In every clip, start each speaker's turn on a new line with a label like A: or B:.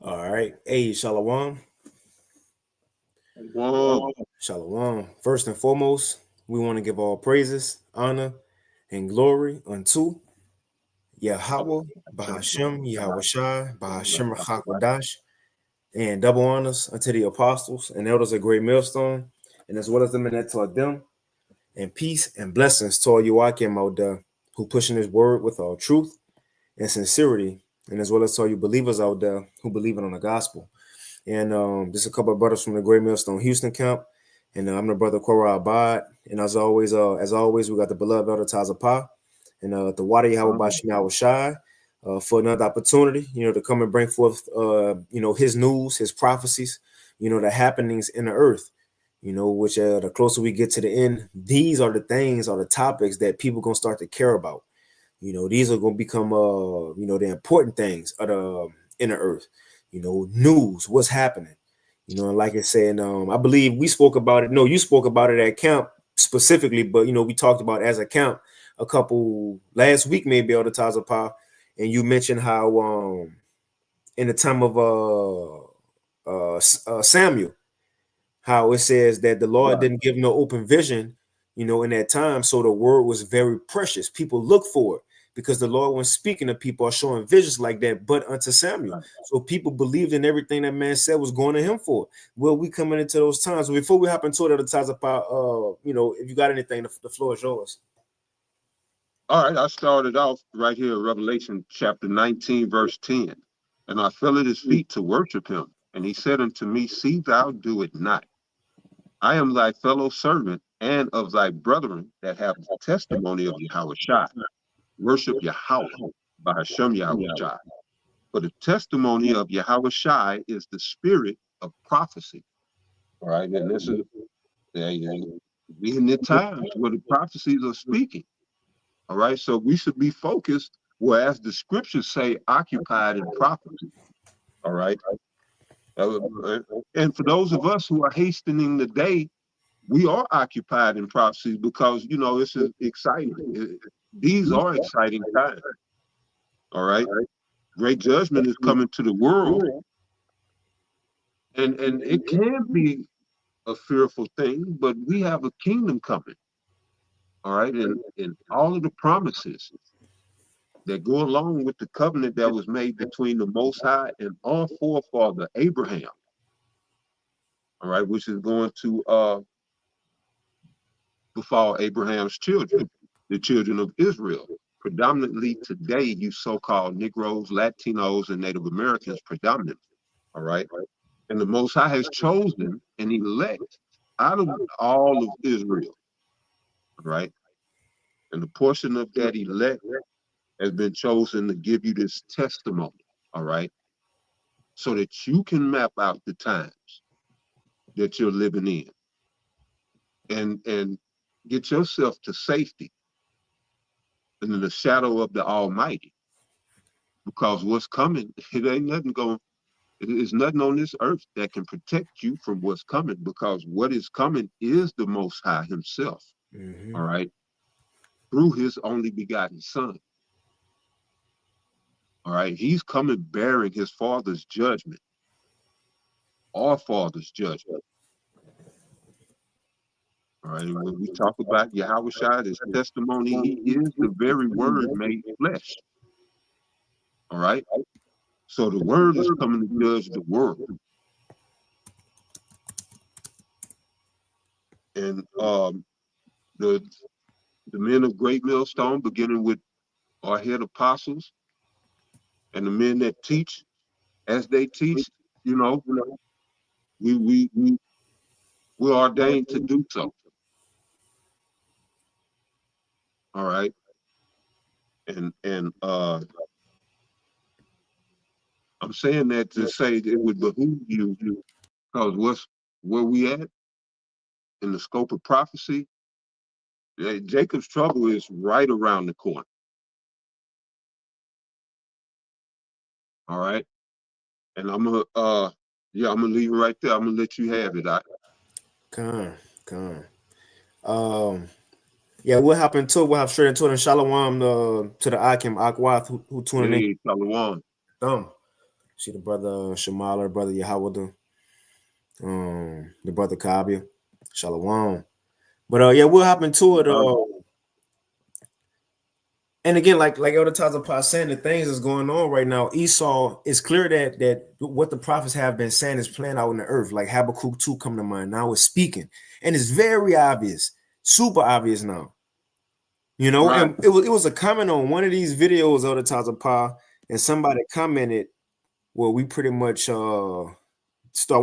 A: All right. Hey, Shalom.
B: Whoa.
A: Shalom. First and foremost, we want to give all praises, honor, and glory unto Yahweh, Bahashem, Yahweh Shai, Bahashem Rachakwadash, and double honors unto the apostles and elders of Great Millstone, and as well as the men that taught them, and peace and blessings to all you Akim out there who pushing his word with all truth and sincerity, and as well as to all you believers out there who believe in on the gospel. And just a couple of brothers from the Great Millstone Houston camp. And I'm the brother Korah Abad. And as always, we got the beloved Elder Tazapah and the Wadi Yahweh Bashim Yahweh Shai for another opportunity, to come and bring forth, his news, his prophecies, the happenings in the earth, which the closer we get to the end, these are the topics that people going to start to care about. These are going to become, the important things of the inner earth. News, what's happening. And like I said, I believe we spoke about it. No, you spoke about it at camp specifically, but we talked about it as a camp a couple last week, maybe on the Tazapah, and you mentioned how in the time of Samuel, how it says that the Lord didn't give no open vision, in that time, so the word was very precious. People look for it because the Lord, when speaking to people, are showing visions like that, but unto Samuel. So people believed in everything that man said was going to him for. Well, we coming into those times. So before we hop into it at the times about, if you got anything, the floor is yours.
B: All right, I started off right here, Revelation chapter 19, verse 10. And I fell at his feet to worship him. And he said unto me, See thou do it not. I am thy fellow servant and of thy brethren that have the testimony of Yahweh Shai. Worship Yahweh by Hashem Yahweh Shai. For the testimony of Yahweh Shai is the spirit of prophecy. All right, and this is we in the times where the prophecies are speaking. All right, so we should be focused, whereas the scriptures say occupied in prophecy. All right. And for those of us who are hastening the day, we are occupied in prophecy because, this is exciting. These are exciting times. All right. Great judgment is coming to the world. And it can be a fearful thing, but we have a kingdom coming. All right. And all of the promises that go along with the covenant that was made between the Most High and our forefather Abraham. All right, which is going to befall Abraham's children, the children of Israel. Predominantly today, you so-called Negroes, Latinos, and Native Americans predominant. All right. And the Most High has chosen an elect out of all of Israel. All right. And the portion of that elect has been chosen to give you this testimony. All right. So that you can map out the times that you're living in and get yourself to safety and in the shadow of the Almighty. Because what's coming, it ain't nothing going, there's nothing on this earth that can protect you from what's coming, because what is coming is the Most High himself. All right. Through his only begotten son. All right. He's coming bearing his father's judgment. Our father's judgment. All right. And when we talk about Yahweh Shai, his testimony, he is the very word made flesh. All right. So the word is coming to judge the world. And the men of Great Millstone, beginning with our head apostles and the men that teach as they teach, we're ordained to do so. All right. And I'm saying that to say that it would behoove you, because where we at in the scope of prophecy, Jacob's trouble is right around the corner. All right. And I'm gonna leave it right there. I'm gonna let you have it.
A: Yeah, we'll hop into it. We'll hop straight into it. And Shalom to the Akim Akwath who tuning in.
B: Shalom.
A: See the brother Shamala, brother Yahweh, the brother Kabia, Shalom. But yeah, we'll hop into it. And again, like other times of saying, the things that's going on right now, Esau, it's clear that what the prophets have been saying is playing out in the earth. Like Habakkuk 2 come to mind. Now it's speaking. And it's very obvious, super obvious now. You know,
B: Right.
A: and it was a comment on one of these videos of the times of and somebody commented, well, we pretty much start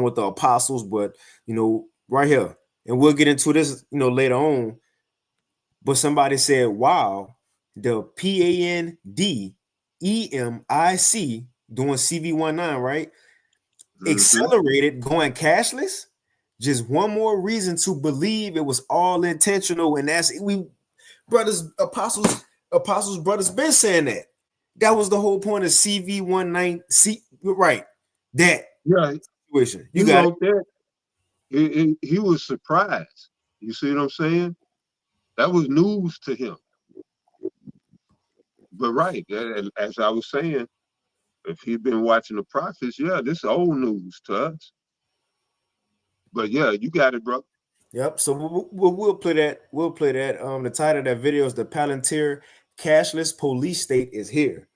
A: with the apostles, but you know, right here, and we'll get into this, you know, later on. But somebody said, wow, the PANDEMIC doing CV19, right? Accelerated going cashless. Just one more reason to believe it was all intentional. And that's we brothers, apostles, brothers been saying that. That was the whole point of CV19. Right. That situation. You got
B: wrote that. He was surprised. You see what I'm saying? That was news to him. But right, as I was saying, if he'd been watching the prophets, yeah, this is old news to us. But yeah, you got it, bro.
A: Yep. So we'll play that. We'll play that. The title of that video is "The Palantir Cashless Police State is Here."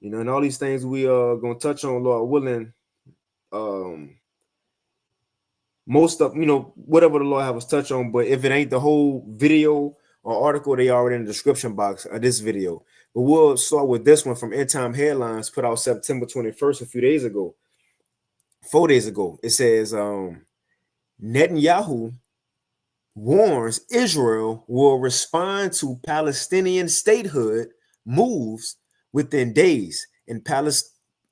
A: You know, and all these things we are gonna touch on, Lord willing. Most of, you know, whatever the Lord have us touch on, but if it ain't the whole video or article, they already in the description box of this video. But we'll start with this one from End Time Headlines, put out September 21st, a few days ago, 4 days ago. It says Netanyahu warns Israel will respond to Palestinian statehood moves within days. And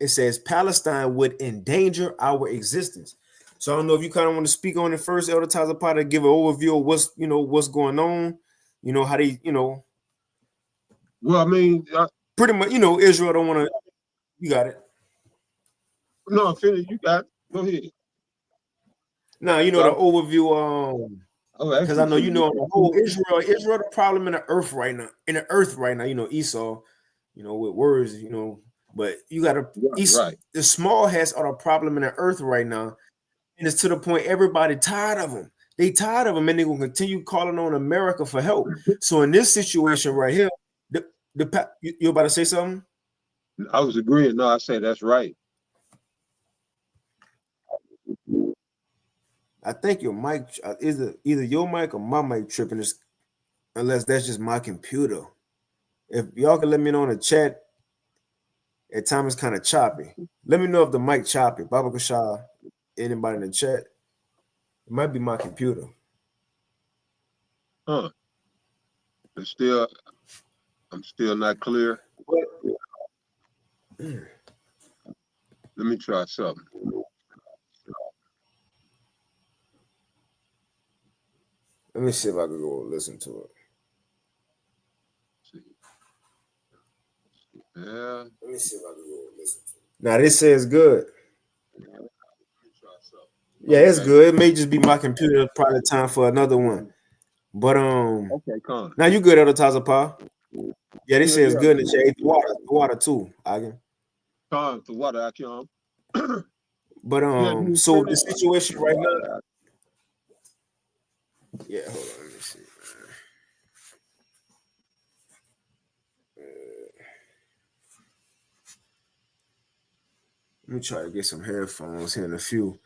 A: it says Palestine would endanger our existence. So I don't know if you kind of want to speak on it first, Elder Tazapah, to give an overview of what's going on, you know, how they, you know.
B: Well, I mean,
A: pretty much, you know, Israel don't want to. You got it.
B: No, finish. You got it. Go ahead.
A: Now, you know, the overview, because I know you know the whole Israel the problem in the earth right now. You know, Esau, you know, with words, you know, but you got to the small hats are the problem in the earth right now, and it's to the point everybody tired of them. They tired of them, and they will continue calling on America for help. So in this situation right here, you about to say something?
B: I was agreeing. No, I said that's right.
A: I think your mic is either your mic or my mic tripping, unless that's just my computer. If y'all can let me know in the chat, at times it's kind of choppy. Let me know if the mic choppy. Baba Kashah, anybody in the chat? It might be my computer.
B: Huh. I'm still not clear. Let me try something.
A: Let me see if I can go listen to it.
B: Yeah.
A: Let me see if I can go listen to it. Now this says good. Yeah, it's good. It may just be my computer. Probably time for another one. But
B: okay, come.
A: Now you good, Elder Tazapah? Yeah, this says good in the chat. The water too. I can.
B: Come the water I can.
A: But so the situation right now. Yeah, hold on. Let me see. Let me try to get some headphones here in a few.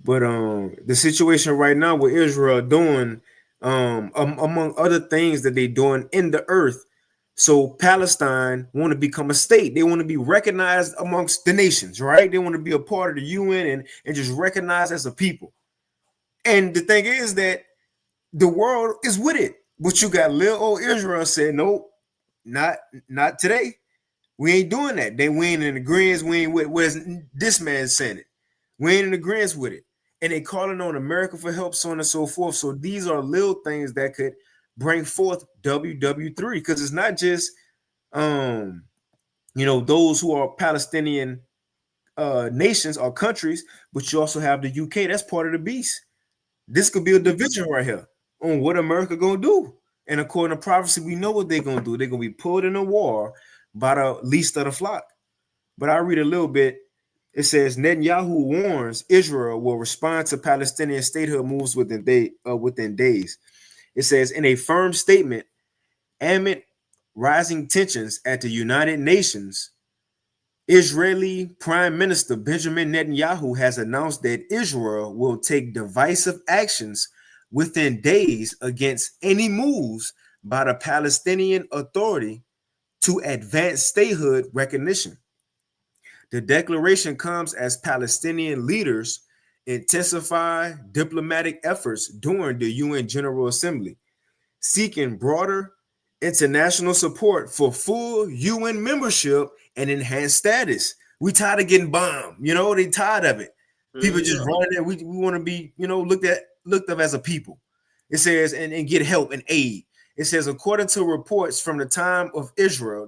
A: But the situation right now with Israel doing, among other things that they're doing in the earth. So Palestine want to become a state. They want to be recognized amongst the nations, right? They want to be a part of the UN and just recognized as a people. And the thing is that the world is with it. But you got little old Israel saying, nope, not today. We ain't doing that. We ain't in agreement. We ain't with where's this man saying it. We ain't in agreement with it. And they calling on America for help, so on and so forth. So these are little things that could bring forth WW3, because it's not just you know, those who are Palestinian nations or countries, but you also have the UK. That's part of the beast. This could be a division right here on what America gonna do. And according to prophecy, we know what they're gonna do. They're gonna be pulled in a war by the least of the flock. but I read a little bit. It says Netanyahu warns Israel will respond to Palestinian statehood moves within days. It says in a firm statement, amid rising tensions at the United Nations, Israeli Prime Minister Benjamin Netanyahu has announced that Israel will take divisive actions within days against any moves by the Palestinian Authority to advance statehood recognition. The declaration comes as Palestinian leaders intensify diplomatic efforts during the UN General Assembly, seeking broader international support for full UN membership and enhanced status. We tired of getting bombed, they tired of it. People just
B: Yeah.
A: running there. We want to be, looked up as a people. It says, and get help and aid. It says, according to reports from the times of Israel,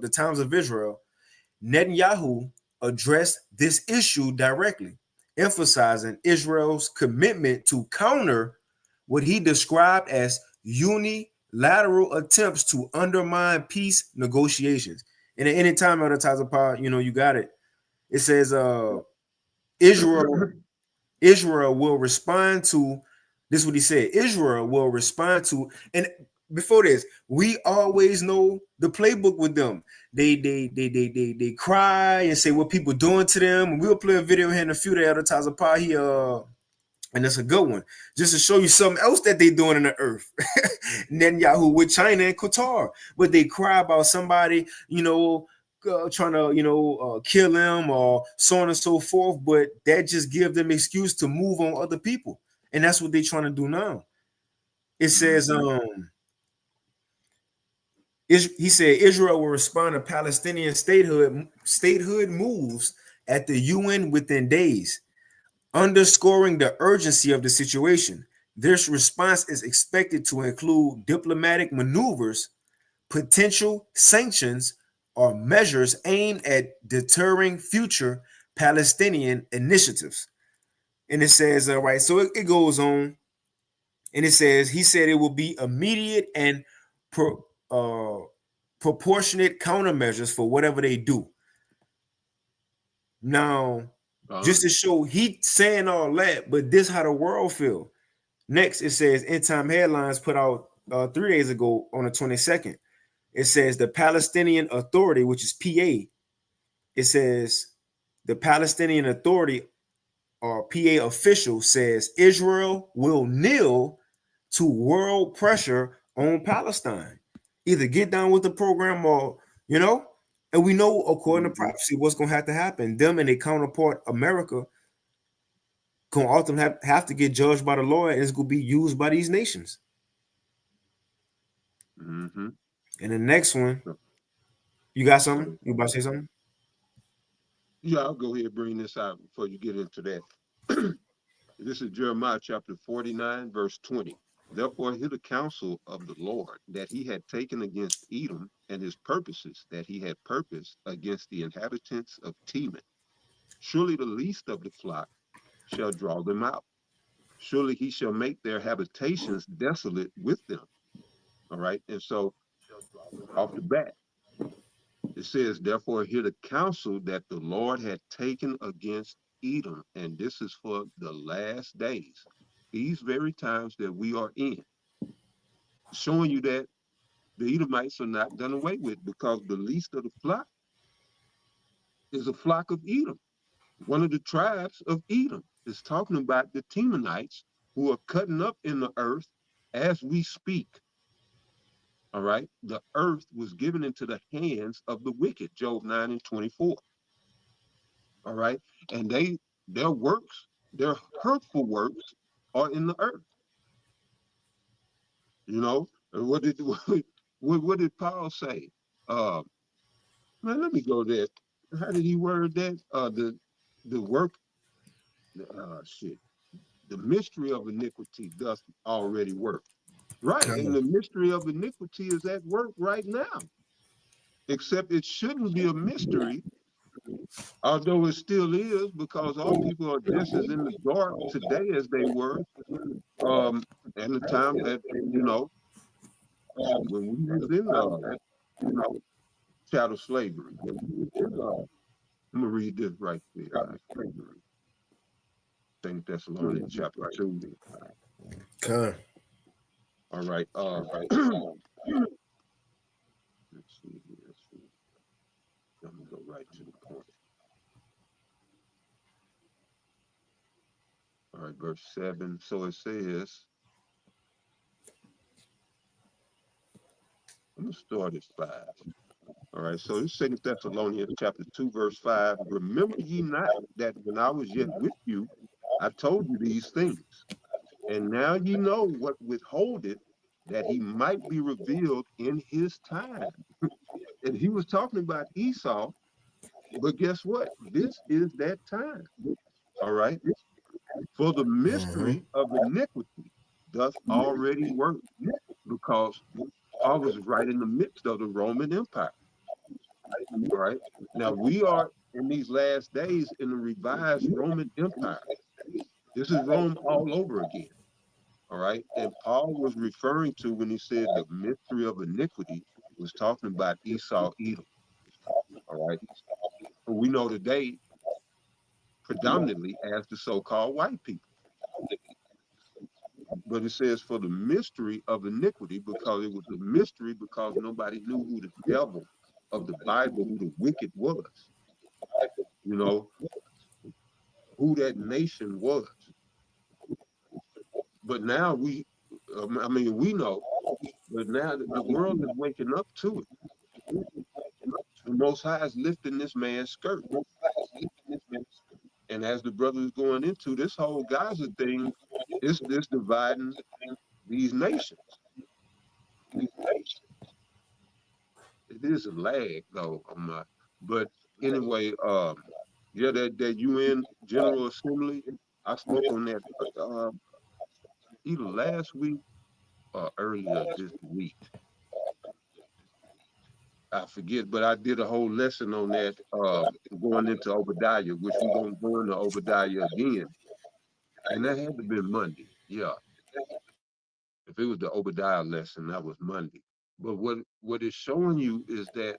A: Netanyahu addressed this issue directly, emphasizing Israel's commitment to counter what he described as unilateral attempts to undermine peace negotiations. And at any time of the ties of power, you got it. It says Israel Israel will respond to this is what he said. Israel will respond to, and before this, we always know the playbook with them. They cry and say what people doing to them. And we'll play a video here in a few days at the ties of power here. And it's a good one, just to show you something else that they doing in the earth. Netanyahu with China and Qatar, but they cry about somebody, trying to, kill them or so on and so forth. But that just gives them excuse to move on other people, and that's what they're trying to do now. It says, he said Israel will respond to Palestinian statehood moves at the UN within days, underscoring the urgency of the situation. This response is expected to include diplomatic maneuvers, potential sanctions, or measures aimed at deterring future Palestinian initiatives. And it says, right, so it goes on, and it says, he said it will be immediate and proportionate countermeasures for whatever they do. Now, just to show he saying all that, but this how the world feel. Next, it says End Time Headlines put out 3 days ago on the 22nd. It says the Palestinian Authority, which is PA. It says the Palestinian Authority or PA official says Israel will kneel to world pressure on Palestine. Either get down with the program or, and we know according to prophecy what's going to have to happen. Them and their counterpart America going to ultimately have to get judged by the Lord, and it's going to be used by these nations.
B: Mm-hmm.
A: And the next one, you got something? You about to say something?
B: Yeah, I'll go ahead and bring this out before you get into that. This is Jeremiah chapter 49, verse 20. Therefore, hear the counsel of the Lord that he had taken against Edom, and his purposes that he had purposed against the inhabitants of Teman. Surely the least of the flock shall draw them out. Surely he shall make their habitations desolate with them. All right. And so off the bat, it says, therefore, hear the counsel that the Lord had taken against Edom. And this is for the last days, these very times that we are in, showing you that the Edomites are not done away with, because the least of the flock is a flock of Edom. One of the tribes of Edom is talking about the Temanites who are cutting up in the earth as we speak. All right. The earth was given into the hands of the wicked, Job 9 and 24. All right. And their works, their hurtful works are in the earth. And what did Paul say? Man, let me go there. How did he word that? The work, shit. The mystery of iniquity doth already work. Right. And the mystery of iniquity is at work right now. Except it shouldn't be a mystery, although it still is, because all people are just as in the dark today as they were at the time that, when we was in chattel slavery. I'm gonna read this right there. Second Thessalonians chapter 2.
A: Con.
B: All right. Let's see here. I'm gonna go right to the point. All right, verse 7. So it says, I'm gonna start at 5. All right, so this Second Thessalonians chapter 2, verse 5. Remember ye not that when I was yet with you, I told you these things, and now ye know what withholdeth, that he might be revealed in his time. And he was talking about Esau, but guess what? This is that time. All right. For the
A: Mm-hmm.
B: mystery of iniquity doth already work, because Paul was right in the midst of the Roman Empire. All right. Now we are in these last days in the revised Roman Empire. This is Rome all over again. All right. And Paul was referring to, when he said the mystery of iniquity, was talking about Esau, Edom. All right. We know today predominantly as the so-called white people. But it says for the mystery of iniquity, because it was a mystery, because nobody knew who the devil of the Bible, who the wicked was, you know, who that nation was. But now we know, but now the world is waking up to it. The Most High is lifting this man's skirt. And as the brother is going into this whole Gaza thing, it's this dividing these nations. It is a lag though on my, but anyway, yeah, that UN General Assembly, I spoke on that either last week or earlier this week. I forget, but I did a whole lesson on that going into Obadiah, which we're gonna go into Obadiah again. And that had to be Monday. Yeah. If it was the Obadiah lesson, that was Monday. But what it's showing you is that,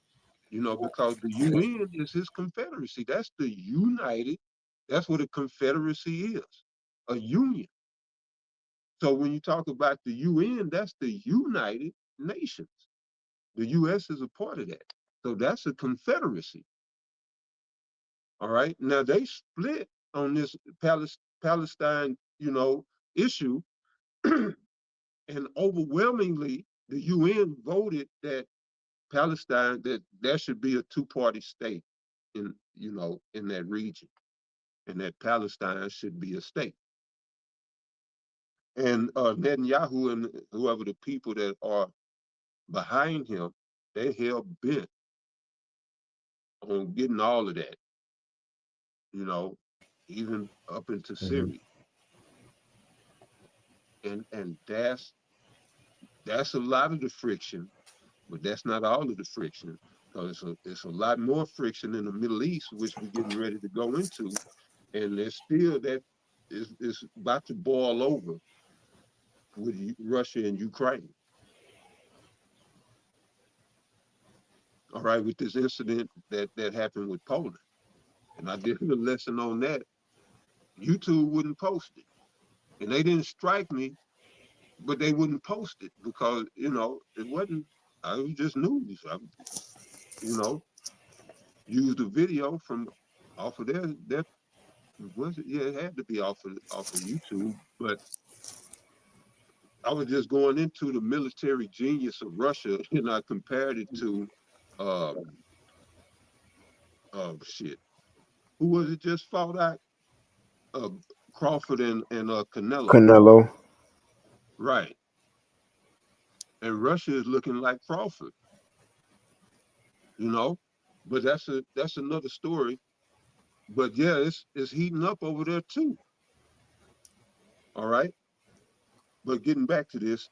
B: because the UN is his confederacy. That's the united, that's what a confederacy is, a union. So when you talk about the UN, that's the United Nations. The US is a part of that. So that's a confederacy. All right. Now they split on this Palestine, issue, and overwhelmingly the UN voted that Palestine, that there should be a two-party state in that region, and that Palestine should be a state. And Netanyahu and whoever the people that are behind him, they hell bent on getting all of that, you know, even up into
A: Mm-hmm.
B: Syria. And that's a lot of the friction, but that's not all of the friction, because it's a lot more friction in the Middle East, which we're getting ready to go into, and there's still that is about to boil over with Russia and Ukraine. All right, with this incident that happened with Poland, and I did a lesson on that. YouTube wouldn't post it, and they didn't strike me, but they wouldn't post it because it wasn't. I was just news. I, you know, used a video from off of their was it? Yeah, it had to be off of YouTube, but I was just going into the military genius of Russia, and I compared it to um shit. Who was it just fought out? Uh, Crawford and Canelo.
A: Canelo.
B: Right. And Russia is looking like Crawford, you know? But that's another story. But yeah, it's heating up over there too. All right. But getting back to this,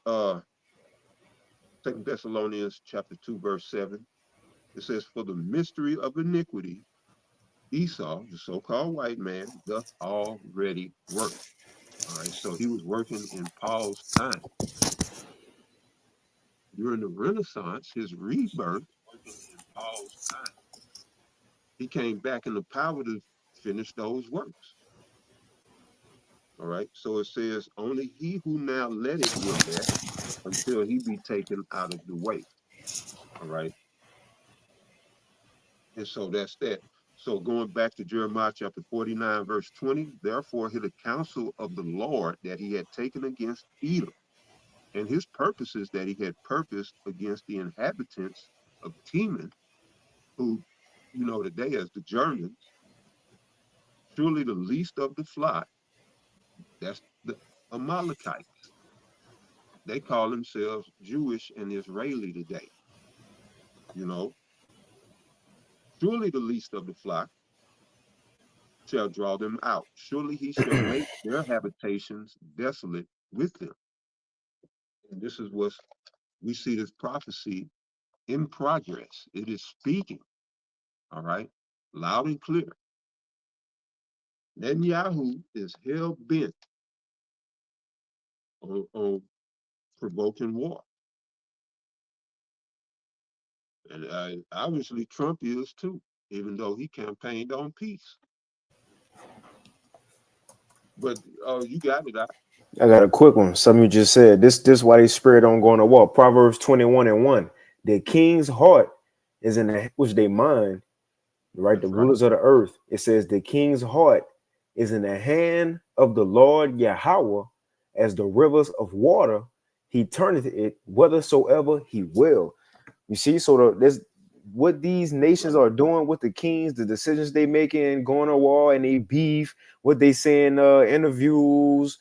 B: Second Thessalonians chapter 2, verse 7, it says, for the mystery of iniquity, Esau, the so-called white man, doth already work. All right. So he was working in Paul's time. During the Renaissance, his rebirth, working in Paul's time. He came back in the power to finish those works. All right. So it says, only he who now let it will let until he be taken out of the way. All right. And so that's that. So going back to Jeremiah chapter 49, verse 20, therefore hear the counsel of the Lord that he had taken against Edom, and his purposes that he had purposed against the inhabitants of Teman, who you know today as the Germans, surely the least of the flock, that's the Amalekites. They call themselves Jewish and Israeli today. You know, surely the least of the flock shall draw them out. Surely he shall make their habitations desolate with them. And this is what we see this prophecy in progress. It is speaking, all right, loud and clear. Netanyahu is hell bent on provoking war. And obviously Trump is too, even though he campaigned on peace. But you got it.
A: I got a quick one. Something you just said. This why they spirit don't go on the wall. Proverbs 21:1. The king's heart is in the which they mind, right? The
B: That's right.
A: rulers of the earth. It says the king's heart is in the hand of the Lord Yahweh, as the rivers of water. He turneth it whithersoever he will. You see, so there's what these nations
B: Right.
A: are doing with the kings, the decisions they making, going to war, and they beef, what they say in interviews,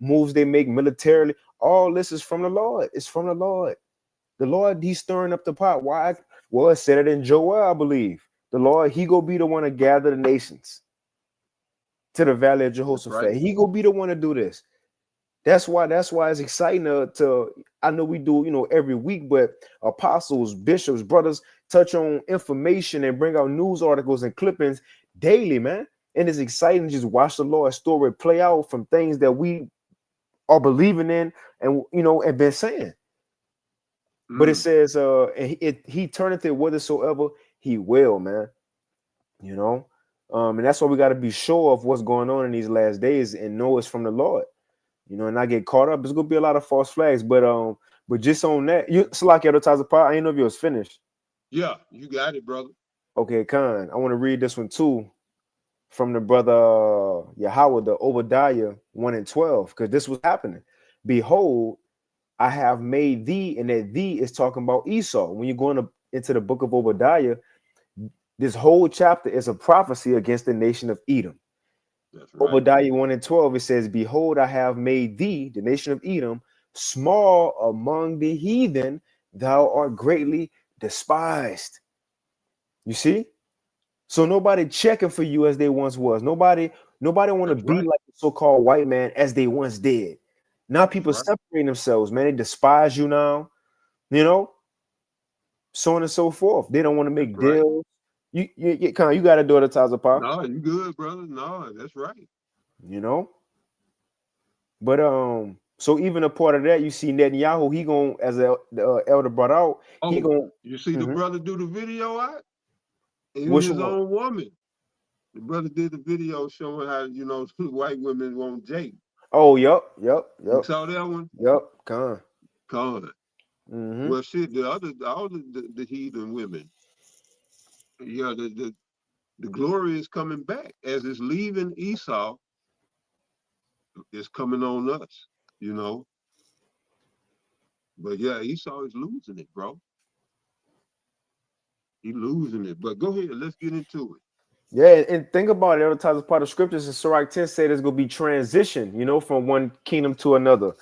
A: moves they make militarily. All this is from the Lord. It's from the Lord. The Lord, he's stirring up the pot. Why? Well, it said it in Joel, I believe. The Lord, he go be the one to gather the nations to the valley of
B: That's right.
A: Jehoshaphat. He go be the one to do this. That's why it's exciting to I know we do, every week, but apostles, bishops, brothers touch on information and bring out news articles and clippings daily, man. And it's exciting to just watch the Lord's story play out from things that we are believing in and and been saying. But it says he turneth it whithersoever he will, man. And that's why we got to be sure of what's going on in these last days and know it's from the Lord. And not get caught up. There's gonna be a lot of false flags, but just on that, you Salaki advertiser part. I didn't know if you was finished.
B: Yeah, you got it, brother.
A: Okay, Khan. I want to read this one too from the brother Yahweh, the Obadiah 1:12, because this was happening. Behold, I have made thee, and that thee is talking about Esau. When you're going into the book of Obadiah, this whole chapter is a prophecy against the nation of Edom.
B: That's right.
A: Obadiah 1:12, it says, behold, I have made thee, the nation of Edom, small among the heathen, thou art greatly despised. You see? So nobody checking for you as they once was. Nobody want to
B: That's
A: be
B: right.
A: like the so-called white man as they once did. Now people
B: That's right.
A: separating themselves, man. They despise you now, so on and so forth. They don't want to
B: That's
A: make
B: right.
A: deals. You got to do it at times apart.
B: No, you good, brother. No, that's right.
A: But so even a part of that, you see Netanyahu, he going as the elder brought out, he
B: Oh,
A: going.
B: you see the brother do the video out? Even
A: Which
B: his
A: one?
B: own woman. The brother did the video showing how, white women want Jake.
A: Oh, yep.
B: You saw that one?
A: Con.
B: Con. Well, shit, all the heathen women, yeah, the glory is coming back. As it's leaving Esau, it's coming on us, But yeah, Esau is losing it, bro. He losing it. But go ahead, let's get into it.
A: Yeah, and think about it. Other times, part of scriptures in Sirach 10 say there's gonna be transition, from one kingdom to another.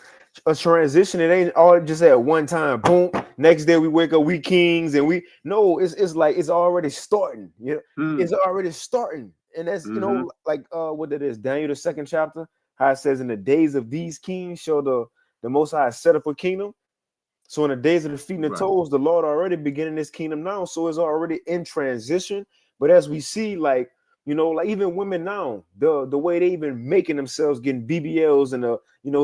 A: A transition, it ain't all just at one time. Boom. Next day we wake up, we kings, and it's like it's already starting. It's already starting, and that's like what it is. Daniel the 2nd chapter, how it says, in the days of these kings shall the Most High set up a kingdom. So in the days of the feet and the
B: Right.
A: toes, the Lord already beginning this kingdom now. So it's already in transition. But as we see, like even women now, the way they even making themselves getting BBLs and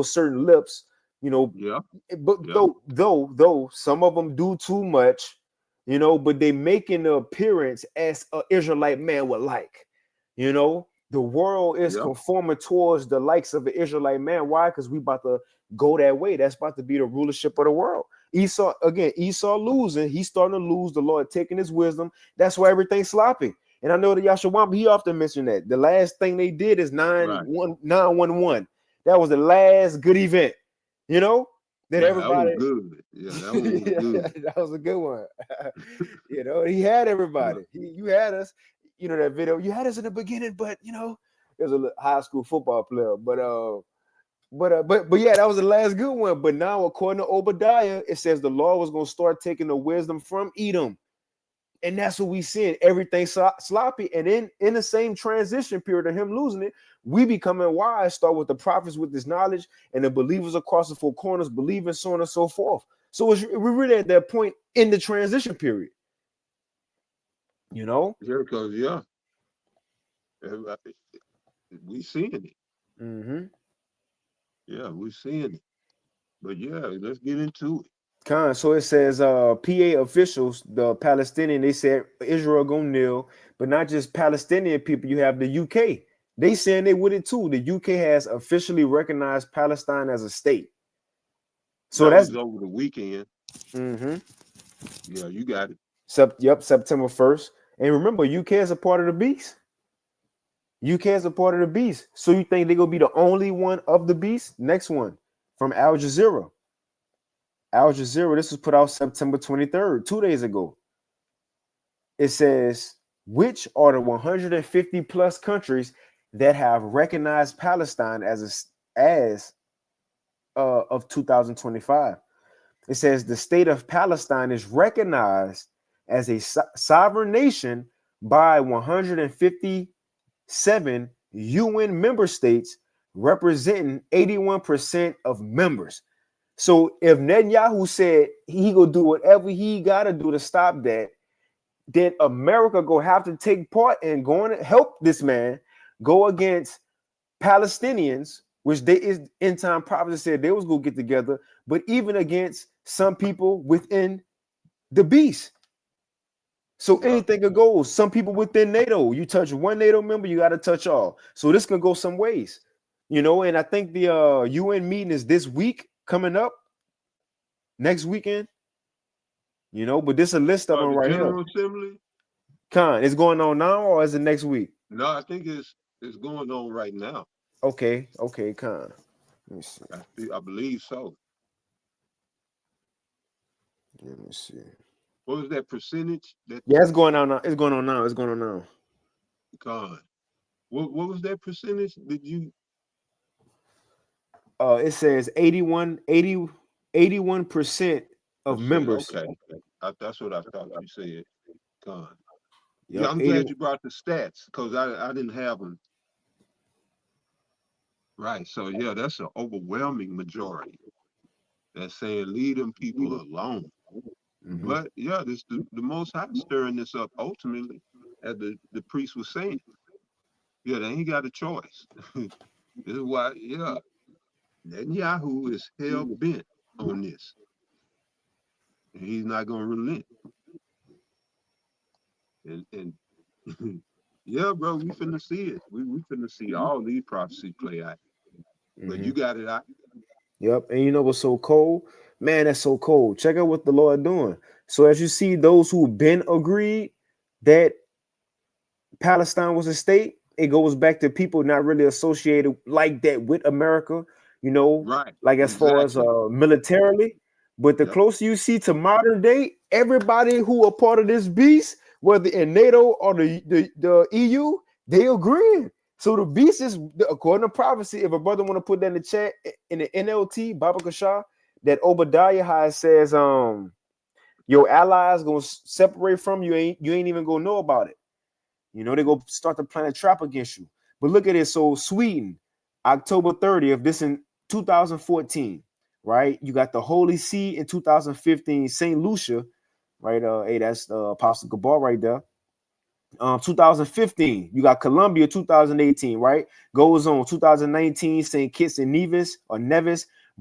A: certain lips,
B: Yeah.
A: But
B: Yeah.
A: though some of them do too much, you know, but they making the appearance as an Israelite man would like. You know, the world is
B: Yep.
A: conforming towards the likes of an Israelite man. Why? Because we about to go that way. That's about to be the rulership of the world. Esau losing. He's starting to lose. The Lord taking his wisdom. That's why everything's sloppy. And I know that Yashawamba, he often mentioned that. The last thing they did is
B: Right.
A: 911. That was the last good event, you know, that
B: Yeah, that was
A: everybody.
B: good. Yeah, that one was good.
A: That was a good one. You know, he had
B: Yeah.
A: everybody. You had us, you know, that video. You had us in the beginning, but you know, there's a high school football player. But yeah, that was the last good one. But now, according to Obadiah, it says the Lord was going to start taking the wisdom from Edom. And that's what we seeing. Everything sloppy. And in the same transition period of him losing it, we becoming wise, start with the prophets with this knowledge, and the believers across the four corners believing, so on and so forth. So we're really at that point in the transition period. You know?
B: Yeah, because everybody, we seeing it.
A: Mm-hmm.
B: Yeah, we seeing it. But yeah, let's get into it.
A: So it says PA officials, the Palestinian, they said Israel gonna kneel, but not just Palestinian people. You have the UK. They saying they with it too. The UK has officially recognized Palestine as a state. So
B: That
A: that's
B: was over the weekend. Yeah, you got it.
A: September 1st. And remember, UK is a part of the beast. UK is a part of the beast. So you think they're gonna be the only one of the beast? Next one from Al Jazeera. Al Jazeera, this was put out September 23rd, 2 days ago. It says, which are the 150 plus countries that have recognized Palestine as of 2025? It says the state of Palestine is recognized as a sovereign nation by 157 UN member states, representing 81% of members. So if Netanyahu said he gonna do whatever he gotta do to stop that, then America go have to take part in going to help this man go against Palestinians, which they is end time prophets said they was gonna get together, but even against some people within the beast. So anything could go. Some people within NATO, you touch one NATO member, you got to touch all. So this can go some ways, you know. And I think the UN meeting is this week coming up, next weekend, you know. But this is a list of them
B: The
A: right
B: General
A: here.
B: Assembly?
A: Con, it's going on now or is it next week?
B: No, I think it's going on right now.
A: Okay, Con. Let me see.
B: I believe so.
A: Let me see.
B: What was that percentage?
A: Yeah, it's going on now. It's going on now. It's going on now.
B: Con. What was that percentage? Did you?
A: It says 81% of members.
B: Okay. That's what I thought you said. Con.
A: Yep,
B: Yeah, I'm glad you brought the stats because I didn't have them. Right. So yeah, that's an overwhelming majority that's saying leave them people alone.
A: Mm-hmm.
B: But yeah, this the Most High stirring this up ultimately, as the priest was saying. Yeah, they ain't got a choice. This is why, yeah, Netanyahu is hell bent on this, and he's not gonna relent. And yeah, bro, we finna see it. We finna see all these prophecies play out. But you got it out.
A: Yep. And you know what's so cold? Man, that's so cold. Check out what the Lord doing. So as you see, those who've been agreed that Palestine was a state, it goes back to people not really associated like that with America, you know,
B: Right.
A: like as far as militarily. But the closer you see to modern day, everybody who are part of this beast, whether in NATO or the EU, they agree. So the beast is, according to prophecy, if a brother want to put that in the chat, in the NLT, Baba Kashah, that Obadiah High says, your allies gonna separate from you, ain't even gonna know about it. You know, they go start to plan a trap against you. But look at it. So Sweden, October 30th, this in 2014, right? You got the Holy See in 2015, St. Lucia, right? Hey, that's Apostle Gabar right there. 2015, you got Colombia, 2018, right? Goes on 2019, St. Kitts and Nevis,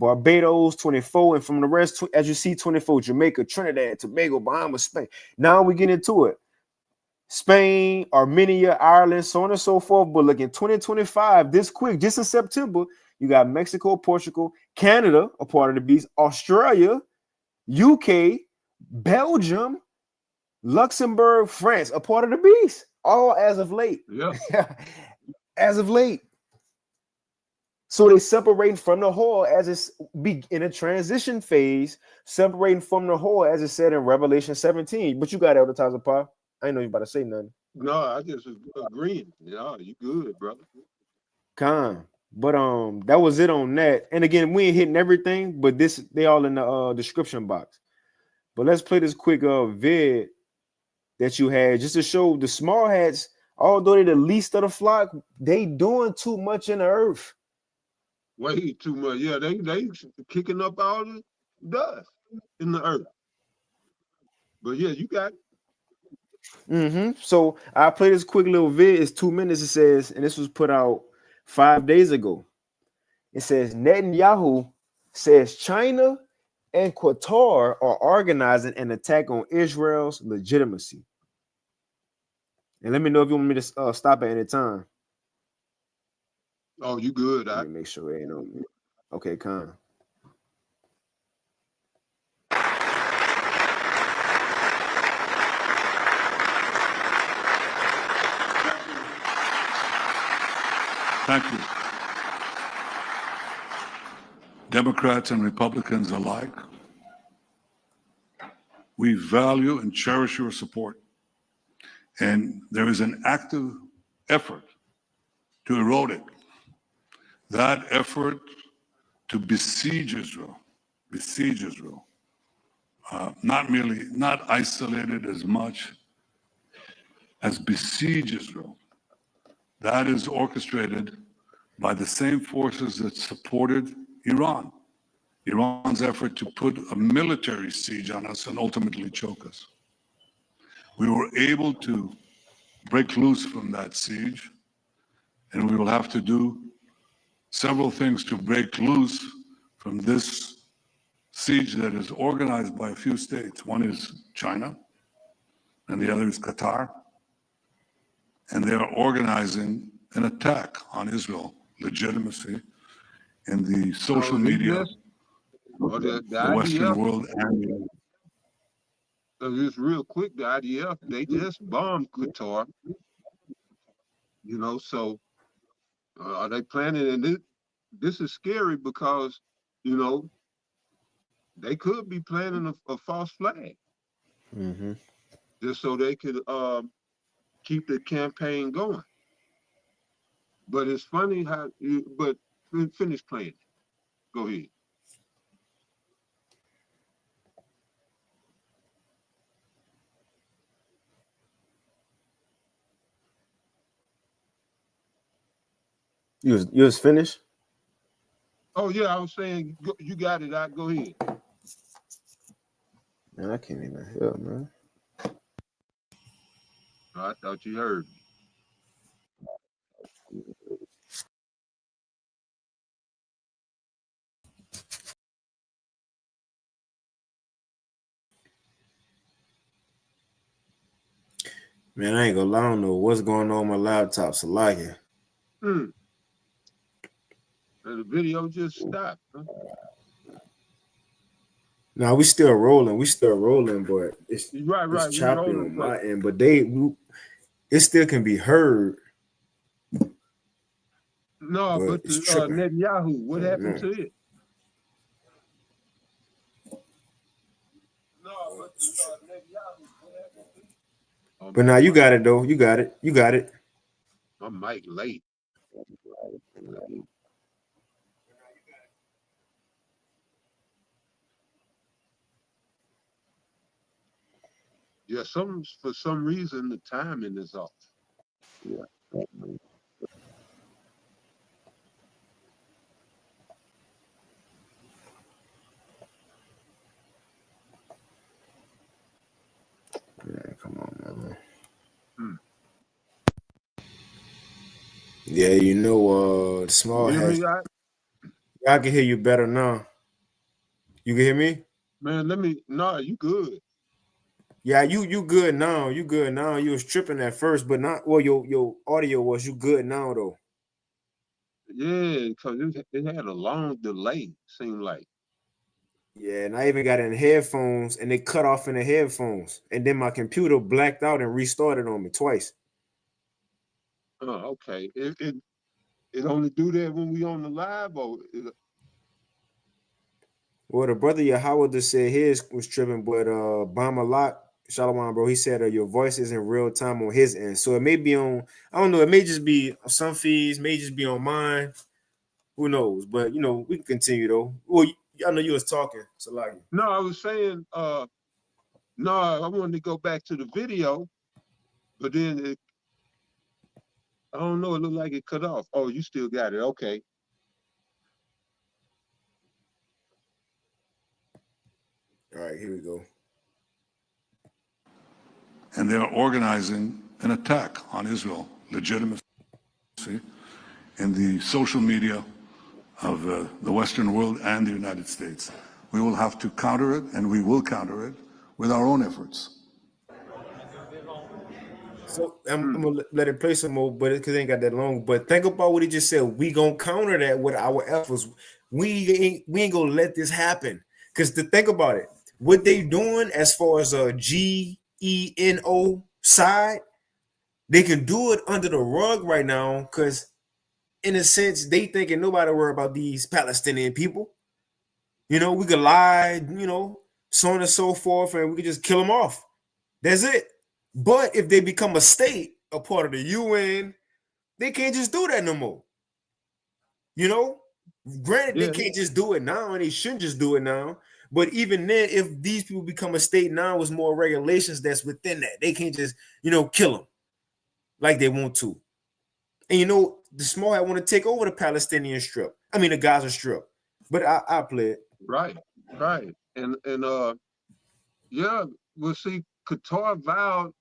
A: Barbados 24, and from the rest, as you see, 24, Jamaica, Trinidad, Tobago, Bahamas, Spain. Now we get into it. Spain, Armenia, Ireland, so on and so forth. But look, in 2025, this quick, just in September, you got Mexico, Portugal, Canada, a part of the beast, Australia, UK, Belgium, Luxembourg, France, a part of the beast, all as of late.
B: Yeah.
A: As of late. So they separating from the whole as it's in a transition phase, separating from the whole as it said in Revelation 17. But you got advertiser, Pa. I ain't know you about to say nothing.
B: No, I just was agreeing. Yeah, you good, brother.
A: Con. But that was it on that. And again, we ain't hitting everything, but this they all in the description box. But let's play this quick vid that you had just to show the small hats, although they're the least of the flock, they doing too much in the earth.
B: Way too much. Yeah, they kicking up all the dust in the earth. But yeah, you got it.
A: So I play this quick little vid. It's 2 minutes. It says, and this was put out 5 days ago. It says Netanyahu says China and Qatar are organizing an attack on Israel's legitimacy. And let me know if you want me to stop at any time.
B: Oh, you good?
A: Let me make sure it ain't on me. Okay, Con.
C: Thank you. Democrats and Republicans alike, we value and cherish your support. And there is an active effort to erode it. That effort to besiege Israel, not isolated as much as besiege Israel. That is orchestrated by the same forces that supported Iran. Iran's effort to put a military siege on us and ultimately choke us. We were able to break loose from that siege, and we will have to do several things to break loose from this siege that is organized by a few states. One is China, and the other is Qatar. And they are organizing an attack on Israel legitimacy in the social media, the Western world, and
B: just real quick, the IDF, they just bombed Qatar. You know, so are they planning? And this is scary because, you know, they could be planning a false flag, just so they could keep the campaign going. But it's funny how but finish playing. Go ahead.
A: You was finished?
B: Oh yeah, I was saying you got it. Go ahead.
A: Man, I can't even hear, man.
B: I thought you heard me.
A: Man, I ain't gonna lie, I don't know what's going on with my laptop, so like it.
B: And the video just stopped. Huh?
A: Now we still rolling, but it's
B: right.
A: choppy on my end. But it still can be heard.
B: No, but Netanyahu, what happened to it? No, but Netanyahu, what happened to it?
A: But now you got it though. You got it.
B: My mic late. Yeah, for some reason the timing is off.
A: Yeah. Yeah, come on, man. Yeah, you know, the small hats. I can hear you better now. You can hear me?
B: Man, nah, you good.
A: Yeah, you good now. You good now. You was tripping at first, but not well. Your audio was you good now though.
B: Yeah, because it had a long delay, seemed like.
A: Yeah, and I even got in headphones, and they cut off in the headphones, and then my computer blacked out and restarted on me twice.
B: Oh, okay. It only do that when we on the live, or
A: Well, the brother Yahweh just said his was tripping, but Bama Lot, Shalom, bro, he said your voice is in real time on his end. So it may be on, I don't know, it may just be on some feeds, may just be on mine. Who knows? But you know, we can continue though. Well, I know you was talking, so like
B: no, I was saying, no, I wanted to go back to the video, but then I don't know, it looked like it cut off. Oh, you still got it. Okay.
A: all right, here we go.
C: And they're organizing an attack on Israel, legitimacy, in the social media of the Western world and the United States. We will have to counter it, and we will counter it with our own efforts.
A: So I'm gonna let it play some more, but because it ain't got that long. But think about what he just said. We gonna counter that with our efforts. We ain't gonna let this happen. Because to think about it, what they doing as far as a GENO side, they can do it under the rug right now. Because in a sense, they thinking nobody worry about these Palestinian people. You know, we could lie, you know, so on and so forth, and we could just kill them off. That's it. But if they become a state, a part of the UN, they can't just do that no more. You know, granted,
B: Yeah,
A: they can't just do it now, and they shouldn't just do it now. But even then, if these people become a state now, with more regulations that's within that, they can't just, you know, kill them like they want to. And you know, the small hat want to take over the Palestinian Strip. I mean, the Gaza Strip. But I play it.
B: right, right. And yeah, well, see, Qatar vowed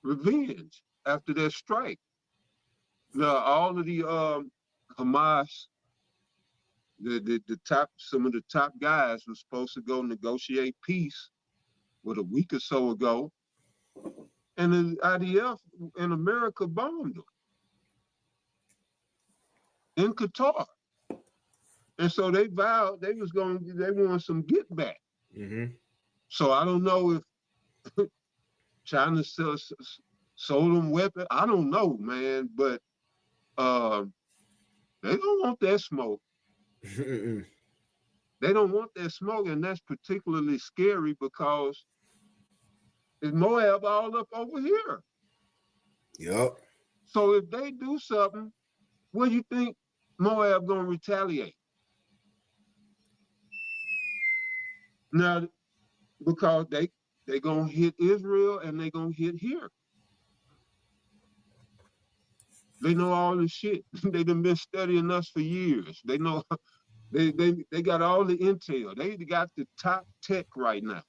B: revenge after their strike. Now, all of the Hamas, the top, some of the top guys were supposed to go negotiate peace a week or so ago, and the IDF in America bombed them in Qatar. And so they vowed they want some get back.
A: Mm-hmm.
B: So I don't know if China sold them weapons. I don't know, man, but they don't want that smoke. They don't want that smoke, and that's particularly scary because it's Moab all up over here.
A: Yep.
B: So if they do something, what do you think Moab gonna retaliate? Now, because they gonna hit Israel and they gonna hit here. They know all this shit. They done been studying us for years. They know they got all the intel. They got the top tech right now.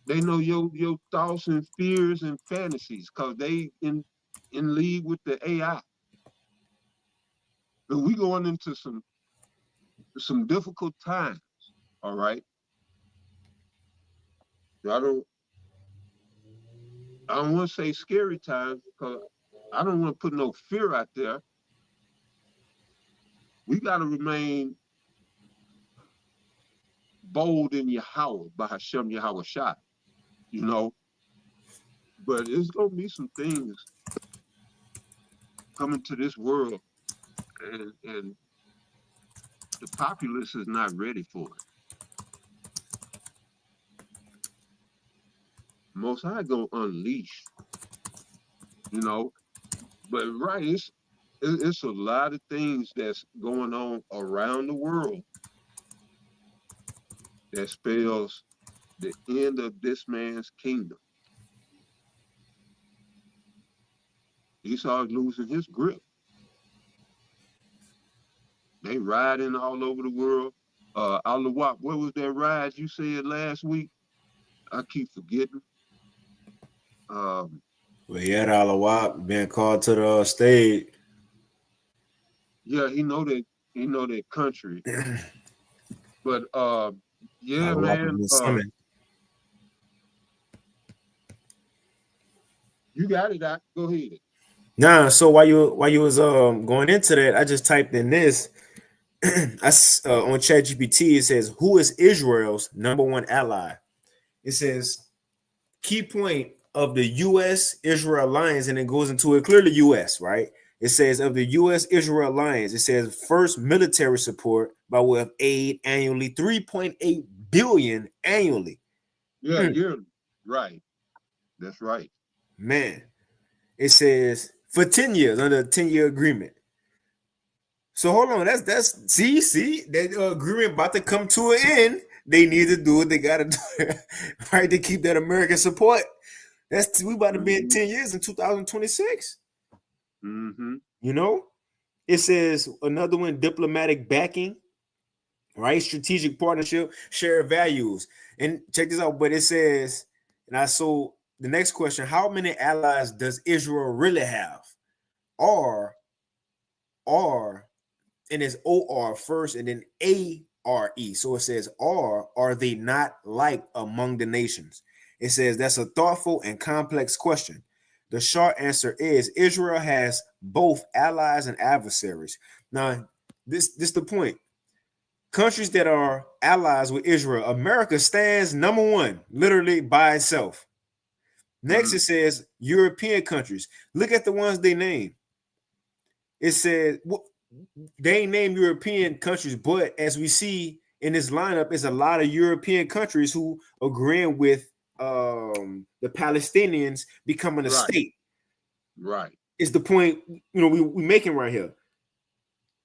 B: They know your thoughts and fears and fantasies because they in league with the AI. But we going into some difficult times. All right. I don't want to say scary times because I don't want to put no fear out there. We got to remain bold in Yahweh, by Hashem Yahweh Shai, you know. But it's gonna be some things coming to this world, and the populace is not ready for it. Most High gonna unleash, you know. But right, it's a lot of things that's going on around the world that spells the end of this man's kingdom. Esau's losing his grip. They riding all over the world. Alawat, what was that ride you said last week? I keep forgetting.
A: Well, he had being called to the stage.
B: Yeah, he know that you know, their country. But yeah,
A: Will
B: man,
A: be summoned.
B: you got it. Go ahead.
A: Nah, so while you was going into that, I just typed in this. On ChatGPT, it says, "Who is Israel's #1 ally?" It says, "Key point of the U.S.-Israel alliance," and it goes into it clearly U.S. right. It says of the U.S.-Israel alliance, it says first military support by way of aid annually, 3.8 billion annually.
B: Yeah, you're right. That's right.
A: Man, it says for 10 years under a 10-year agreement. So hold on, that's see that agreement about to come to an end. They need to do what they got to do, right, to keep that American support. That's we about to be in 10 years in 2026.
B: Mm-hmm.
A: You know, it says another one, diplomatic backing, right? Strategic partnership, shared values. And check this out, but it says, so the next question, how many allies does Israel really have? Or and it's OR first and then ARE. So it says, are they not like among the nations? It says that's a thoughtful and complex question. The short answer is Israel has both allies and adversaries. Now, this the point. Countries that are allies with Israel, America stands #1, literally by itself. Next, it says European countries. Look at the ones they name. It said they ain't named European countries, but as we see in this lineup, is a lot of European countries who agreeing with the Palestinians becoming a state.
B: Right.
A: Is the point we making right here?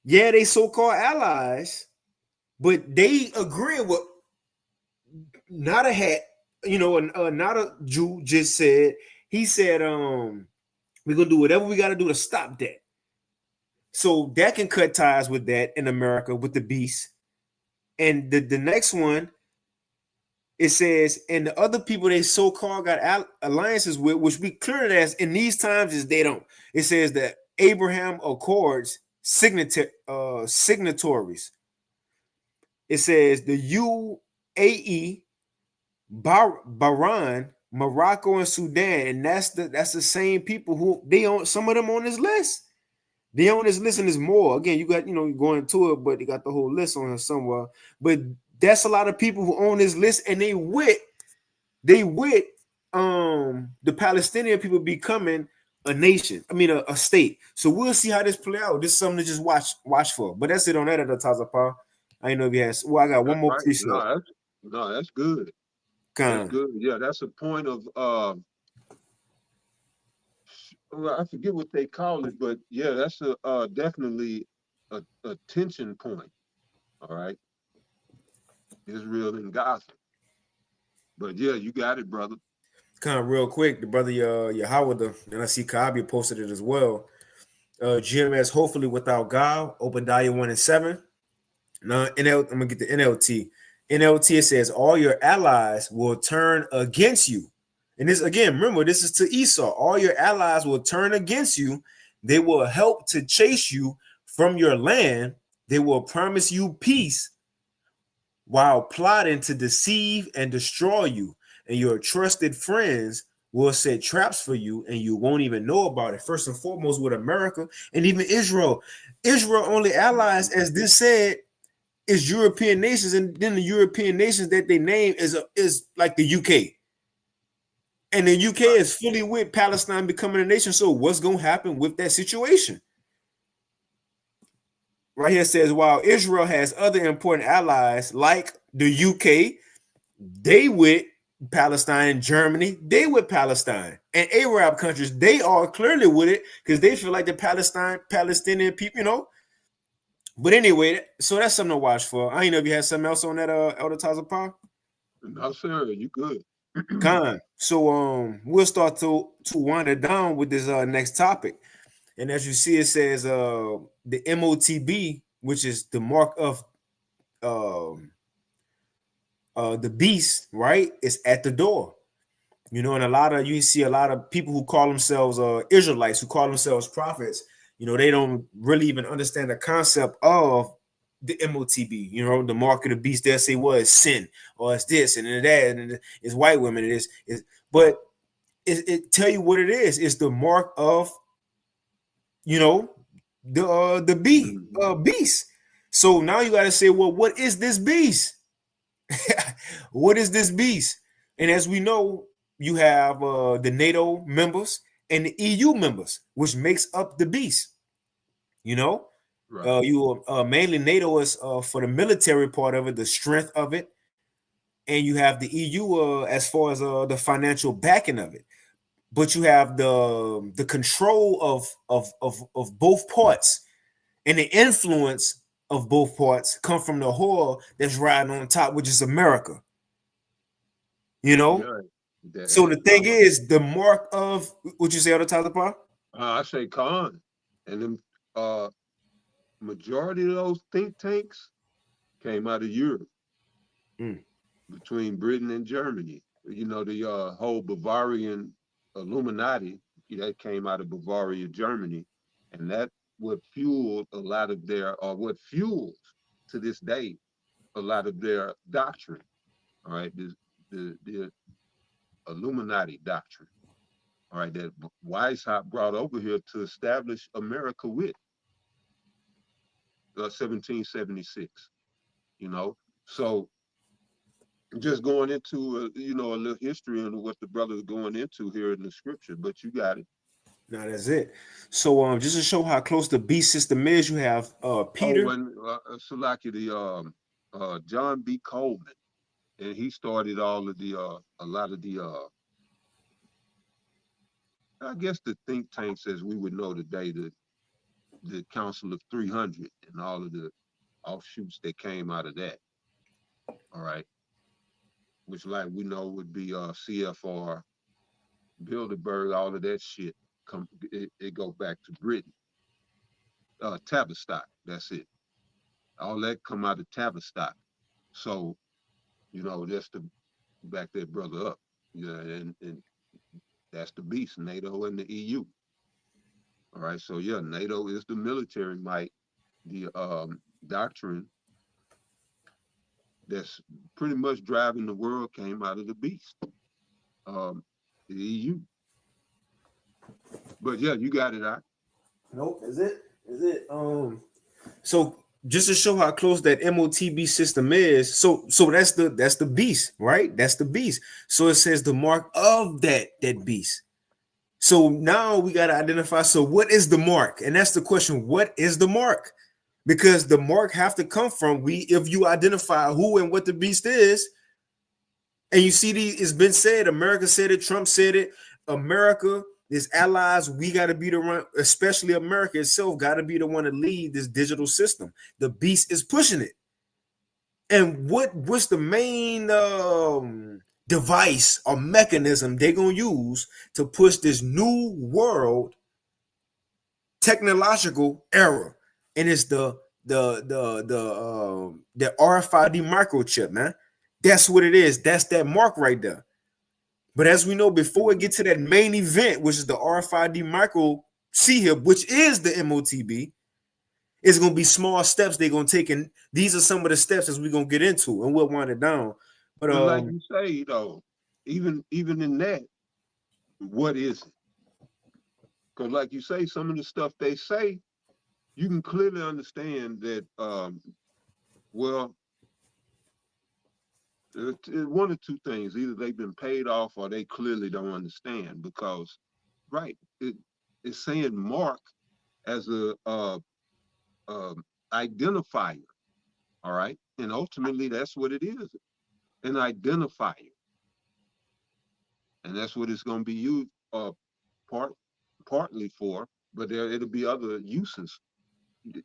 A: Yeah, they so-called allies, but they agree with not a hat. Not a Jew just said. He said, we're gonna do whatever we got to do to stop that. So that can cut ties with that in America with the beast. And the next one, it says, and the other people they so-called got alliances with, which we clear it as in these times is they don't. It says that Abraham Accords signatories. It says the UAE, Bahrain, Morocco, and Sudan, and that's the same people who they own. Some of them on this list. They on this list and there's more. Again, you got going to it, but they got the whole list on here somewhere. But that's a lot of people who own this list, and they with the Palestinian people becoming a nation. I mean a state. So we'll see how this play out. This is something to just watch for. But that's it on that at the Tazapa. I know if you has. Well, I got one more piece.
B: That's good. That's good. Yeah, that's a point of I forget what they call it, but yeah, that's definitely a tension point. All right, Israel and Gaza. But yeah, you got it, brother.
A: Kind of real quick, the brother Yahweh, and I see Kabi posted it as well. GMS, hopefully without God, Obadiah 1 and 7. Now, I'm gonna get the NLT. NLT, it says all your allies will turn against you. And this again, remember, this is to Esau. All your allies will turn against you. They will help to chase you from your land. They will promise you peace while plotting to deceive and destroy you. And your trusted friends will set traps for you and you won't even know about it. First and foremost, with America and even Israel. Israel only allies, as this said, is European nations, and then the European nations that they name is like the UK. And the UK is fully with Palestine becoming a nation. So what's going to happen with that situation? Right here says, while Israel has other important allies like the UK, they with Palestine, and Germany, they with Palestine. And Arab countries, they are clearly with it because they feel like the Palestinian people, But anyway, so that's something to watch for. I ain't know if you had something else on that Elder Tazapar.
B: No, sir, you good.
A: So we'll start to wind it down with this next topic. And as you see, it says the MOTB, which is the mark of the beast, right? Is at the door. And you see a lot of people who call themselves Israelites, who call themselves prophets, They don't really even understand the concept of the MOTB. The mark of the beast. They'll say, well, it's sin, or it's this and that, and it's white women. But it tell you what it is. It's the mark of, the beast. So now you got to say, well, what is this beast? What is this beast? And as we know, you have the NATO members and the EU members, which makes up the beast.
B: Right.
A: You mainly NATO is for the military part of it, the strength of it, and you have the EU as far as the financial backing of it. But you have the control of both parts, and the influence of both parts come from the whore that's riding on top, which is America.
B: Yeah, that
A: So
B: has
A: the thing
B: power.
A: is, the mark of what you say on the top of the part?
B: I say con, and then majority of those think tanks came out of Europe,
A: Mm.
B: between Britain and Germany. The whole Bavarian Illuminati that came out of Bavaria, Germany, and that what fueled a lot of what fuels to this day a lot of their doctrine. All right, the Illuminati doctrine. All right, that Weishaupt brought over here to establish America with 1776. So just going into a little history on what the brother's going into here in the scripture, but you got it.
A: No, that's it. So just to show how close the beast system is, you have
B: Oh,
A: Peter.
B: and Salaki, the John B. Coleman, and he started all of the a lot of the I guess the think tanks as we would know today, the Council of 300 and all of the offshoots that came out of that. All right, which like we know would be CFR, Bilderberg, all of that shit. It go back to Britain. Tavistock, that's it. All that come out of Tavistock. So, that's to back that brother up. Yeah, and that's the beast, NATO and the EU. All right. So yeah, NATO is the military might, the doctrine that's pretty much driving the world came out of the beast. The EU. But yeah, you got it out.
A: Nope, is it? Is it? So just to show how close that MOTB system is, so that's the beast, right? That's the beast. So it says the mark of that beast. So now we got to identify. So what is the mark? And that's the question. What is the mark? Because the mark have to come from if you identify who and what the beast is, and you see it's been said, America said it, Trump said it, America, its allies, we got to be the one, especially America itself, got to be the one to lead this digital system. The beast is pushing it. And what's the main device or mechanism they're gonna use to push this new world technological era? And it's the RFID microchip, man. That's what it is. That's that mark right there. But as we know, before we get to that main event, which is the RFID micro C-HIP, which is the MOTB, it's going to be small steps they're going to take. And these are some of the steps as we're going to get into, and we'll wind it down. But
B: like you say, even in that, what is it? Because like you say, some of the stuff they say, you can clearly understand that, well, one or two things. Either they've been paid off or they clearly don't understand because, right, it's saying mark as a identifier, all right? And ultimately, that's what it is, an identifier. And that's what it's going to be used partly for, but it'll be other uses,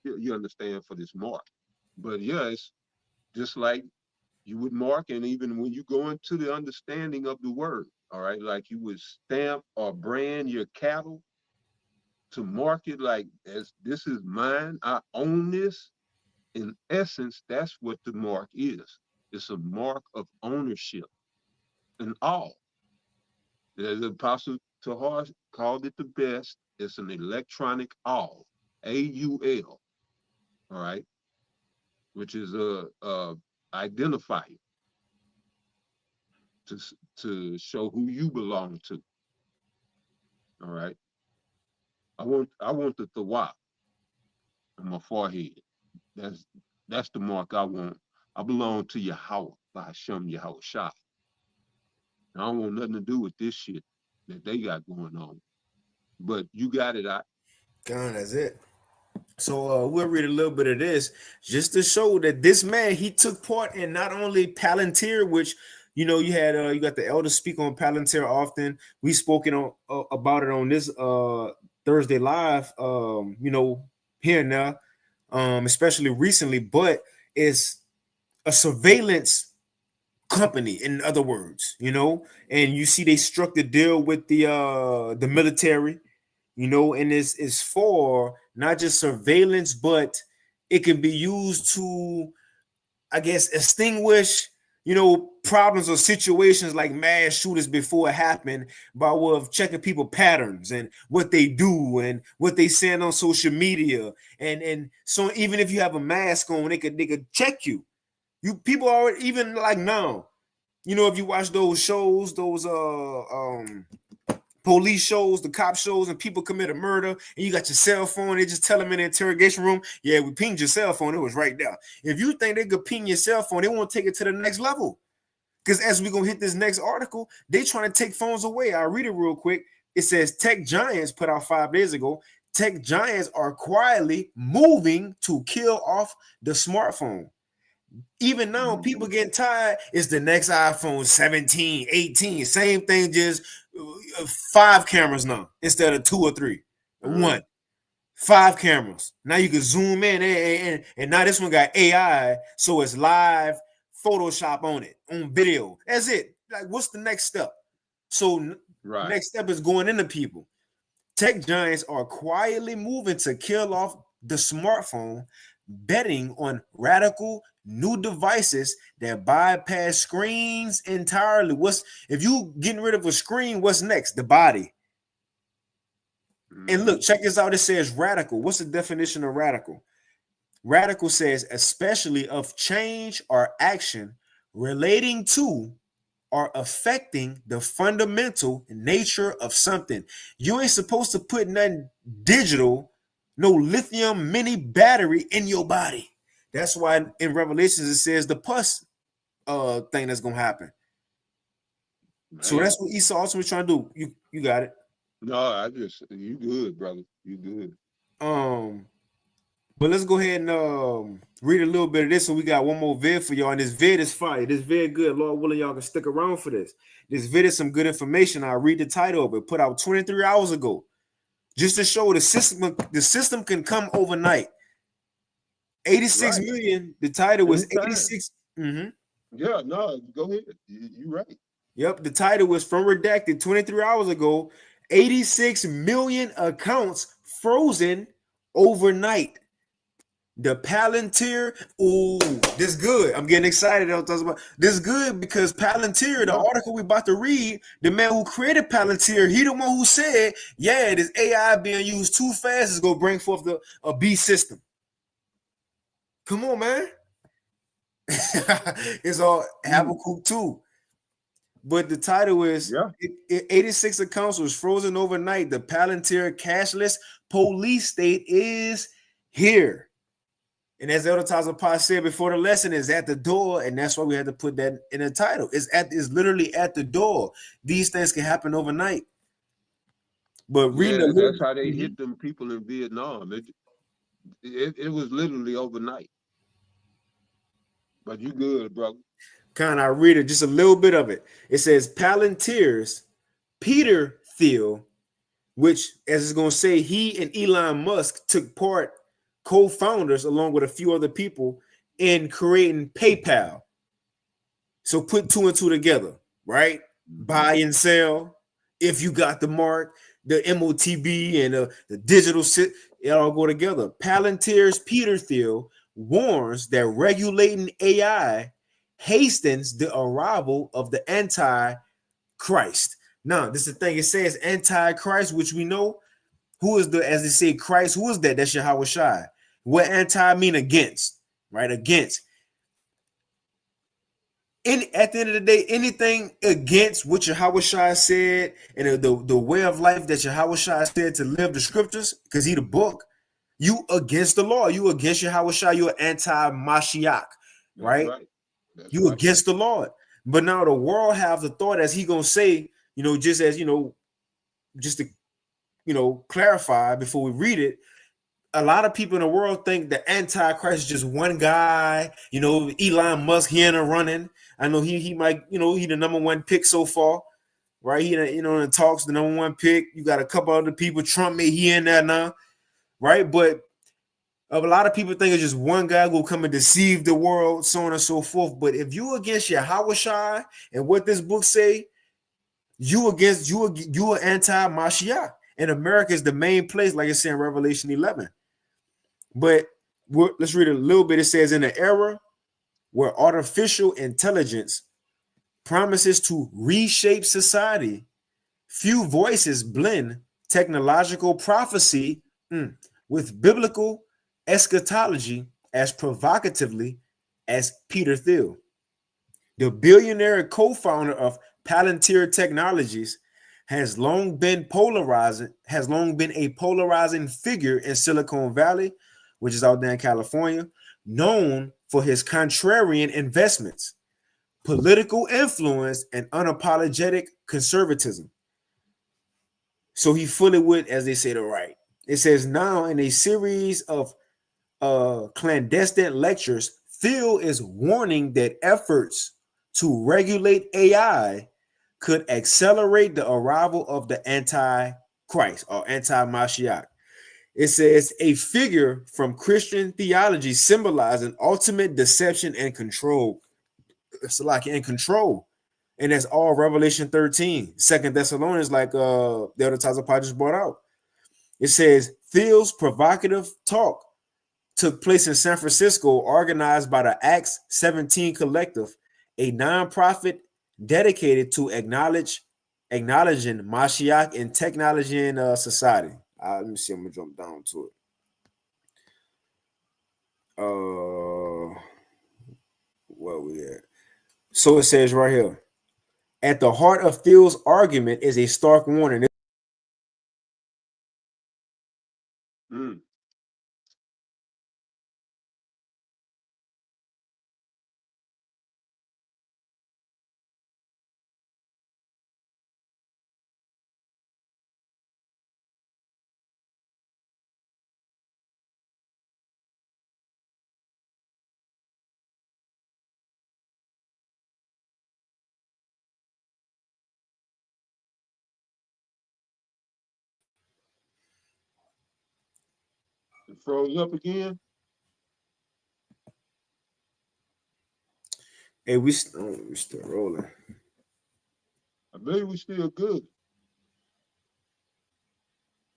B: you understand, for this mark. But yeah, it's just like you would mark, and even when you go into the understanding of the word, all right, like you would stamp or brand your cattle to mark it like, as this is mine, I own this. In essence, that's what the mark is. It's a mark of ownership and all. The Apostle Tahar called it the best. It's an electronic all. AUL, all right, which is a identifier to show who you belong to. All right. I want the thawab on my forehead. That's that's the mark I want. I belong to Yahweh by Hashem Yahweh Shah. I don't want nothing to do with this shit that they got going on. But you got it.
A: God, that's it. So we'll read a little bit of this just to show that this man, he took part in not only Palantir, which you know you got the elders speak on Palantir often. We spoken on about it on this Thursday live, here and now, especially recently, but it's a surveillance company, in other words, and you see they struck the deal with the military, and it's for not just surveillance, but it can be used to, I guess, extinguish, problems or situations like mass shooters before it happened, by way of checking people patterns and what they do and what they send on social media. And so even if you have a mask on, they could check you. People are even like now, if you watch those shows, those police shows, the cop shows, and people commit a murder, and you got your cell phone, they just tell them in the interrogation room, yeah, we pinged your cell phone, it was right there. If you think they could ping your cell phone, they won't take it to the next level. Because as we're going to hit this next article, they trying to take phones away. I'll read it real quick. It says, tech giants, put out 5 days ago, tech giants are quietly moving to kill off the smartphone. Even now, people getting tired. It's the next iPhone 17, 18. Same thing, just 5 cameras now instead of 2 or 3. 1. 5 cameras. Now you can zoom in, and now this one got AI, so it's live Photoshop on it, on video. That's it. Like, what's the next step? So next step is going into people. Tech giants are quietly moving to kill off the smartphone, betting on radical new devices that bypass screens entirely. If you getting rid of a screen, what's next? The body. And look, check this out. It says radical. What's the definition of radical? Radical says especially of change or action relating to or affecting the fundamental nature of something. You ain't supposed to put nothing digital, no lithium mini battery in your body. That's why in Revelations it says the pus thing that's gonna happen. Man. So that's what Esau ultimately trying to do. You got it.
B: No, you good, brother. You good.
A: But let's go ahead and read a little bit of this. So we got one more vid for y'all, and this vid is fire. This vid good. Lord willing, y'all can stick around for this. This vid is some good information. I'll read the title of it. Put out 23 hours ago, just to show the system. The system can come overnight. 86 million. The title was 86.
B: Yeah, no, go ahead. You right.
A: Yep, the title was from Redacted 23 hours ago. 86 million accounts frozen overnight. The Palantir, this good. I'm getting excited. I'm talking about this good because Palantir, the article we about to read, the man who created Palantir, he the one who said, yeah, this AI being used too fast is gonna bring forth a beast system. Come on, man. It's all Habakkuk 2. But the title is 86 accounts was frozen overnight. The Palantir cashless police state is here. And as Elder Taza Pa said before, the lesson is at the door, and that's why we had to put that in the title. It's literally at the door. These things can happen overnight. But
B: that's how they hit them people in Vietnam. It was literally overnight. But you good, brother.
A: I read it, just a little bit of it. It says Palantir's Peter Thiel, which, as it's going to say, he and Elon Musk took part, co-founders along with a few other people, in creating PayPal. So put 2 and 2 together, right? Buy and sell. If you got the mark, the MOTB and the digital sit, it all go together. Palantir's Peter Thiel warns that regulating AI hastens the arrival of the Antichrist. Now, this is the thing. It says Antichrist, which we know Who is the, as they say, Christ? Who is that? That's Yahweh Shai. What anti mean? Against, right? Against. At the end of the day, anything against what Yahweh Shai said and the way of life that Yahweh Shai said to live the scriptures, because he the book, you against the law. You against Yahweh Shai. You're anti-Mashiach, right?
B: That's
A: You
B: right.
A: against the Lord. But now the world have the thought, as he gonna say, just as just to clarify before we read it. A lot of people in the world think the Antichrist is just one guy. Elon Musk, he in a running. I know he might, he the number one pick so far, right? He, in the talks, the number one pick. You got a couple other people. Trump, he in there now, right? But a lot of people think it's just one guy who will come and deceive the world, so on and so forth. But if you against Yahweh Shai and what this book say, you are anti-Mashiach. And America is the main place, like it's in Revelation 11. But let's read a little bit. It says, in an era where artificial intelligence promises to reshape society, few voices blend technological prophecy with biblical eschatology as provocatively as Peter Thiel, the billionaire co-founder of Palantir Technologies, has long been a polarizing figure in Silicon Valley, which is out there in California, known for his contrarian investments, political influence, and unapologetic conservatism. So he fully would, as they say, the right. It says, now in a series of clandestine lectures, Thiel is warning that efforts to regulate AI could accelerate the arrival of the Antichrist or anti-Mashiach. It says, a figure from Christian theology symbolizing ultimate deception and control. It's like in control. And that's all Revelation 13. 2 Thessalonians, like the other Tazapah just brought out. It says, Thiel's provocative talk took place in San Francisco, organized by the Acts 17 Collective, a nonprofit dedicated to acknowledging Mashiach in technology and society. Let me see. I'm gonna jump down to it. Where we at? So it says right here, at the heart of Thiel's argument is a stark warning.
B: It froze up again.
A: Hey, we still rolling.
B: I believe we still good.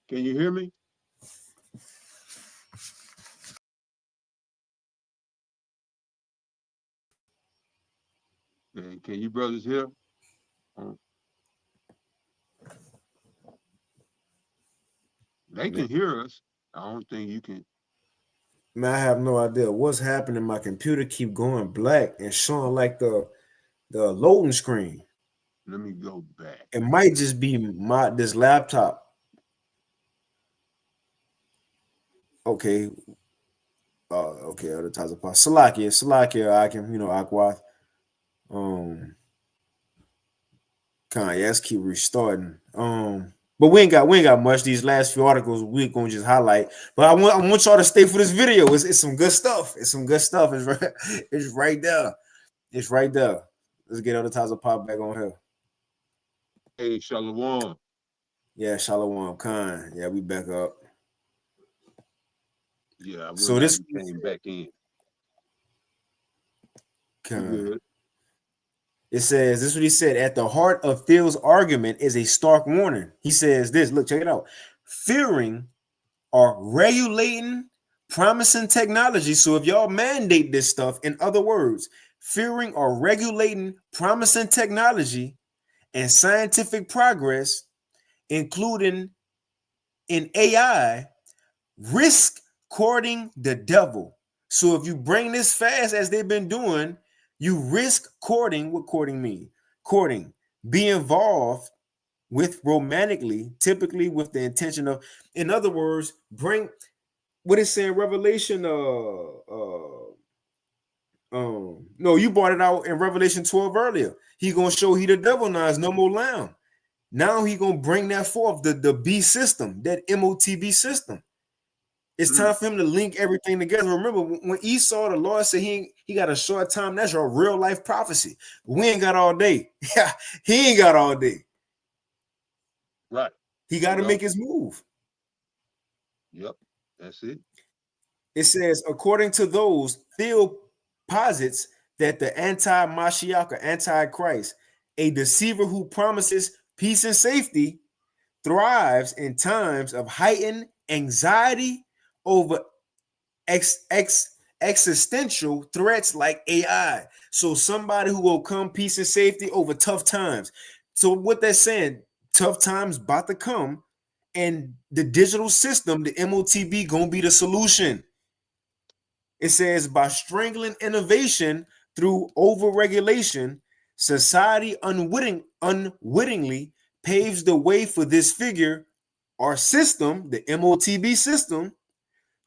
B: Can you hear me? Can you brothers hear? They can hear us. I don't think you can.
A: Man, I have no idea what's happening. My computer keep going black and showing like the loading screen.
B: Let me go back.
A: It might just be this laptop. Okay. Okay, other types of parts. Salakia, I can, Aqua. Let's keep restarting. But we ain't got much. These last few articles we're gonna just highlight. But I want y'all to stay for this video. It's some good stuff. It's some good stuff. It's right there. It's right there. Let's get other types of pop back on here.
B: Hey, Shalom.
A: Yeah, Shalom Khan. Yeah, we back up.
B: Yeah,
A: so this
B: came back in.
A: Khan. It says, this is what he said, at the heart of Thiel's argument is a stark warning. He says this, look, check it out. Fearing or regulating promising technology. So if y'all mandate this stuff, in other words, fearing or regulating promising technology and scientific progress, including in AI risk courting the devil. So if you bring this fast as they've been doing, you risk courting. What courting mean? Courting. Be involved with romantically, typically with the intention of, in other words, bring what it's saying, Revelation. No, you brought it out in Revelation 12 earlier. He gonna show he the devil now is no more lamb. Now he gonna bring that forth, the B system, that MOTB system. It's time for him to link everything together. Remember, when Esau, the Lord said he got a short time, that's your real life prophecy. We ain't got all day. He ain't got all day.
B: Right.
A: He got to make his move.
B: Yep. That's it.
A: It says, according to those, Theo posits that the anti-Mashiach or antichrist, a deceiver who promises peace and safety, thrives in times of heightened anxiety over existential threats like AI. So somebody who will come peace and safety over tough times. So what they're saying, tough times about to come, and the digital system, the MOTB, gonna be the solution. It says by strangling innovation through overregulation, society unwittingly paves the way for this figure or system, the MOTB system,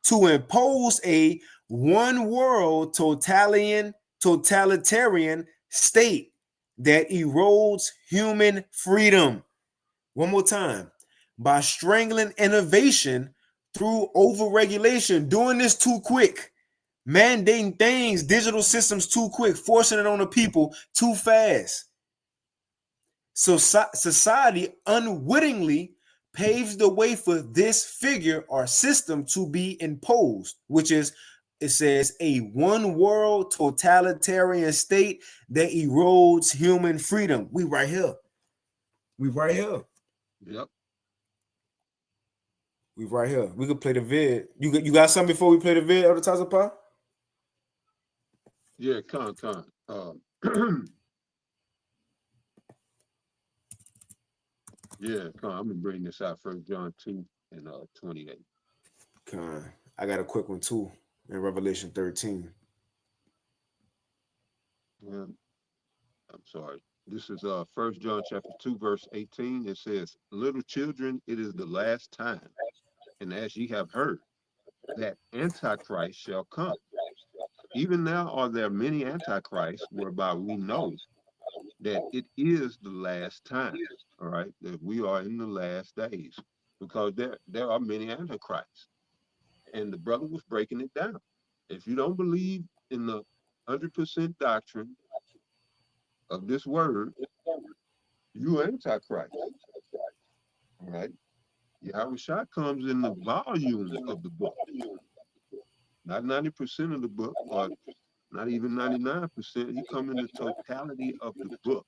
A: to impose a one world totalitarian state that erodes human freedom. One more time. By strangling innovation through overregulation, doing this too quick, mandating things, digital systems too quick, forcing it on the people too fast. So society unwittingly paves the way for this figure or system to be imposed, which is, it says, a one world totalitarian state that erodes human freedom. We right here. We right here.
B: Yep.
A: We right here. We could play the vid. You got something before we play the vid, Elder Tazapah?
B: Yeah, con. Yeah, con. I'm gonna bring this out. 1 John 2 and 28.
A: Con. I got a quick one too in Revelation 13.
B: I'm sorry. This is 1 John chapter 2, verse 18. It says, little children, it is the last time. And as ye have heard, that Antichrist shall come. Even now are there many Antichrists, whereby we know that it is the last time. All right, that we are in the last days, because there are many Antichrists. And the brother was breaking it down. If you don't believe in the 100% doctrine of this word, you Antichrist. All right. Yahushua comes in the volume of the book, not 90% of the book, or not even 99%. He comes in the totality of the book.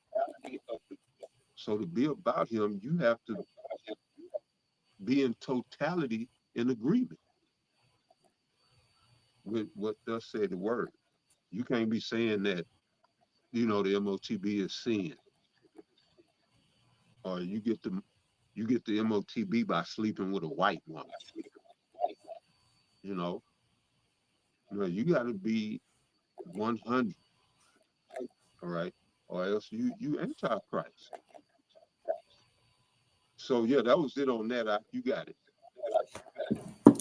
B: So to be about him, you have to be in totality in agreement with what does say the word. You can't be saying that, the MOTB is sin, or you get the MOTB by sleeping with a white woman. No, you got to be 100, all right, or else you Antichrist. So yeah, that was it on that. You got it.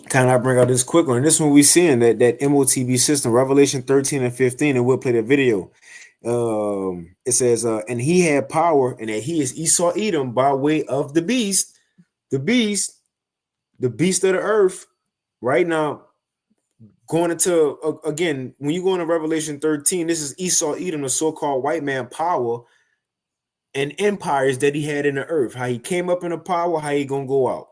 A: Kind of bring out this quick one. This one we seeing that MOTB system, Revelation 13 and 15, and we'll play the video. It says, and he had power, and that he is Esau Edom by way of the beast of the earth. Right now, going into again, when you go into Revelation 13, this is Esau Edom, the so-called white man power and empires that he had in the earth. How he came up in the power, how he gonna go out.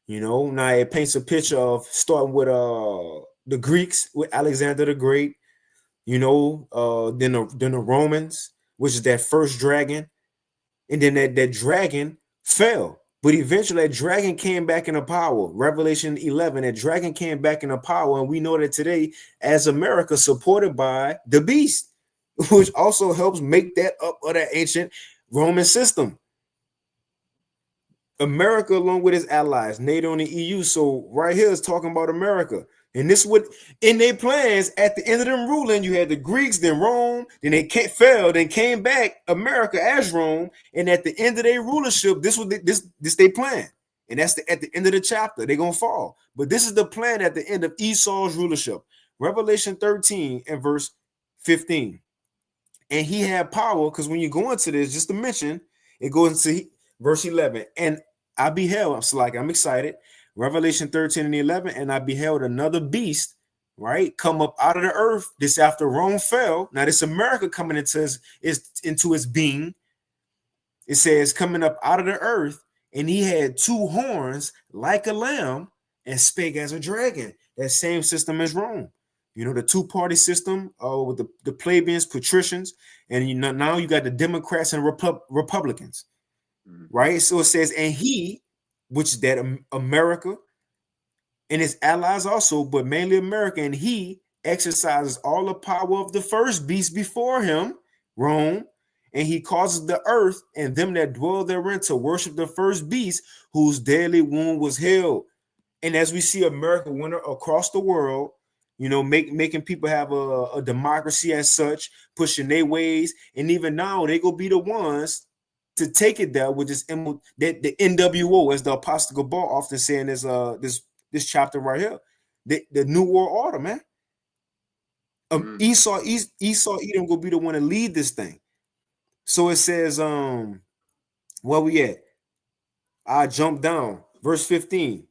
A: Now it paints a picture of starting with the Greeks with Alexander the Great, then the Romans, which is that first dragon, and then that dragon fell. But eventually that dragon came back into power. Revelation 11, that dragon came back into power, and we know that today, as America, supported by the beast, which also helps make that up of that ancient Roman system. America, along with its allies, NATO and the EU. So right here is talking about America. And this would, in their plans, at the end of them ruling, you had the Greeks, then Rome, then they fell, then came back, America as Rome. And at the end of their rulership, this was this they plan. And that's at the end of the chapter, they're gonna fall. But this is the plan at the end of Esau's rulership. Revelation 13 and verse 15. And he had power, because when you go into this, just to mention, it goes into verse 11. And I beheld, so like I'm excited. Revelation 13 and 11, and I beheld another beast, right, come up out of the earth. This after Rome fell. Now this America coming into its being. It says coming up out of the earth, and he had two horns like a lamb, and spake as a dragon. That same system as Rome. You know, the two-party system with the plebeians, patricians, and now you got the Democrats and Republicans, right? So it says, and he, which is that America, and its allies also, but mainly America, and he exercises all the power of the first beast before him, Rome, and he causes the earth and them that dwell therein to worship the first beast, whose deadly wound was held. And as we see America winter across the world, you know, making people have a democracy as such, pushing their ways, and even now they go be the ones to take it there with this the NWO, as the Apostle Gabal often saying this chapter right here, the New World Order, man. Esau Edom will be the one to lead this thing. So it says, where we at? I jump down, verse 15.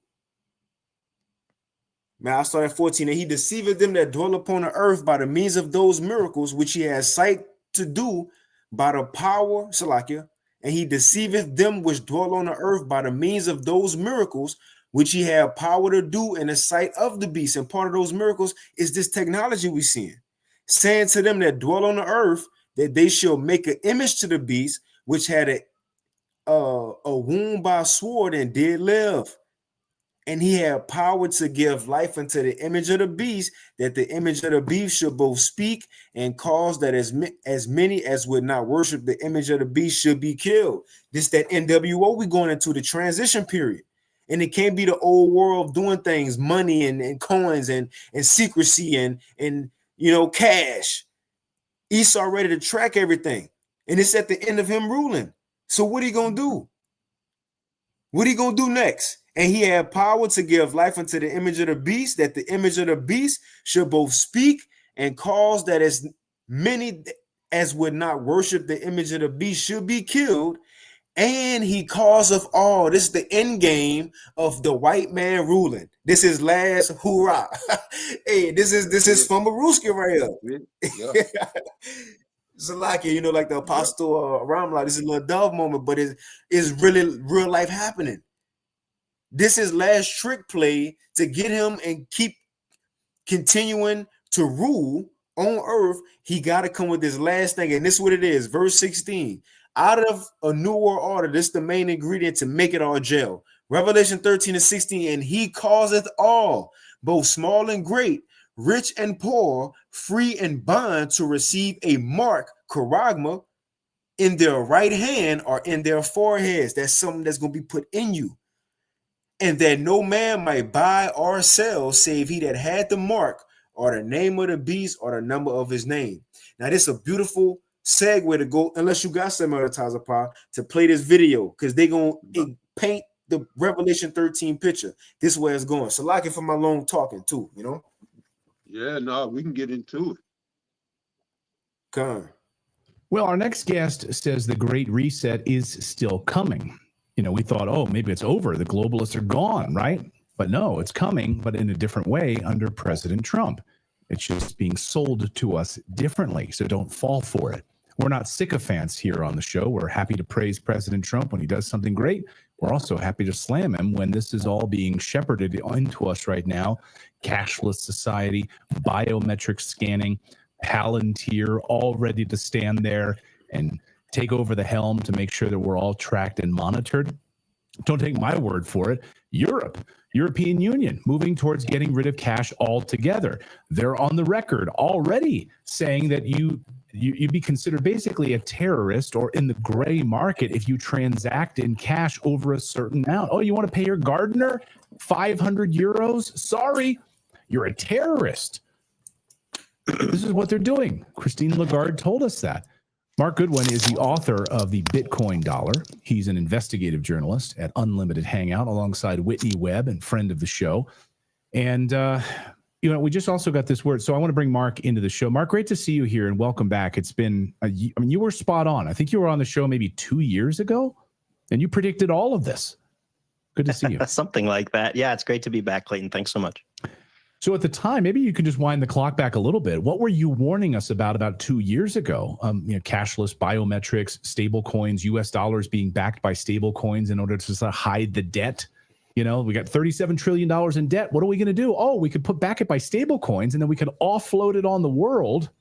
A: Man, I start at 14. And he deceiveth them that dwell upon the earth by the means of those miracles which he has sight to do by the power, Salakia. And he deceiveth them which dwell on the earth by the means of those miracles which he had power to do in the sight of the beast. And part of those miracles is this technology we seeing, saying to them that dwell on the earth that they shall make an image to the beast, which had a wound by a sword and did live. And he had power to give life unto the image of the beast, that the image of the beast should both speak and cause that as many as would not worship the image of the beast should be killed. This that NWO we going into the transition period. And it can't be the old world of doing things, money and coins and secrecy and you know, cash. Esau ready to track everything. And it's at the end of him ruling. So what are you going to do? What are you going to do next? And he had power to give life unto the image of the beast, that the image of the beast should both speak and cause that as many as would not worship the image of the beast should be killed. And he causeth all. This is the end game of the white man ruling. This is last hoorah. Hey, this is from Maruski right here. Yeah. Zalaki, you know, like the Apostle Ramla. This is a little dove moment, but it's really real life happening. This is last trick play to get him and keep continuing to rule on earth. He got to come with this last thing, and this is what it is. Verse 16. Out of a new world order, this is the main ingredient to make it all gel. Revelation 13 and 16, and he causeth all, both small and great, rich and poor, free and bond, to receive a mark, charagma, in their right hand or in their foreheads. That's something that's going to be put in you. And that no man might buy or sell, save he that had the mark or the name of the beast or the number of his name. Now, this is a beautiful segue to go, unless you got some other Tazapah, to play this video, because they're going to paint the Revelation 13 picture. This is where it's going. So, like it for my long talking, too, you know?
B: Yeah, no, we can get into it.
A: Come.
D: Well, our next guest says the Great Reset is still coming. You know, we thought, oh, maybe it's over. The globalists are gone, right? But no, it's coming, but in a different way under President Trump. It's just being sold to us differently, so don't fall for it. We're not sycophants here on the show. We're happy to praise President Trump when he does something great. We're also happy to slam him when this is all being shepherded into us right now. Cashless society, biometric scanning, Palantir, all ready to stand there and take over the helm to make sure that we're all tracked and monitored. Don't take my word for it. European Union, moving towards getting rid of cash altogether. They're on the record already saying that you you'd be considered basically a terrorist or in the gray market if you transact in cash over a certain amount. Oh, you want to pay your gardener 500 euros? Sorry, you're a terrorist. This is what they're doing. Christine Lagarde told us that. Mark Goodwin is the author of The Bitcoin Dollar. He's an investigative journalist at Unlimited Hangout alongside Whitney Webb and friend of the show. And, we just also got this word. So I want to bring Mark into the show. Mark, great to see you here and welcome back. It's been, you were spot on. I think you were on the show maybe 2 years ago and you predicted all of this. Good to see you.
E: Something like that. Yeah, it's great to be back, Clayton. Thanks so much.
D: So at the time, maybe you could just wind the clock back a little bit. What were you warning us about 2 years ago? Cashless, biometrics, stable coins, US dollars being backed by stable coins in order to hide the debt. We got $37 trillion in debt. What are we going to do? Oh, we could back it by stable coins and then we could offload it on the world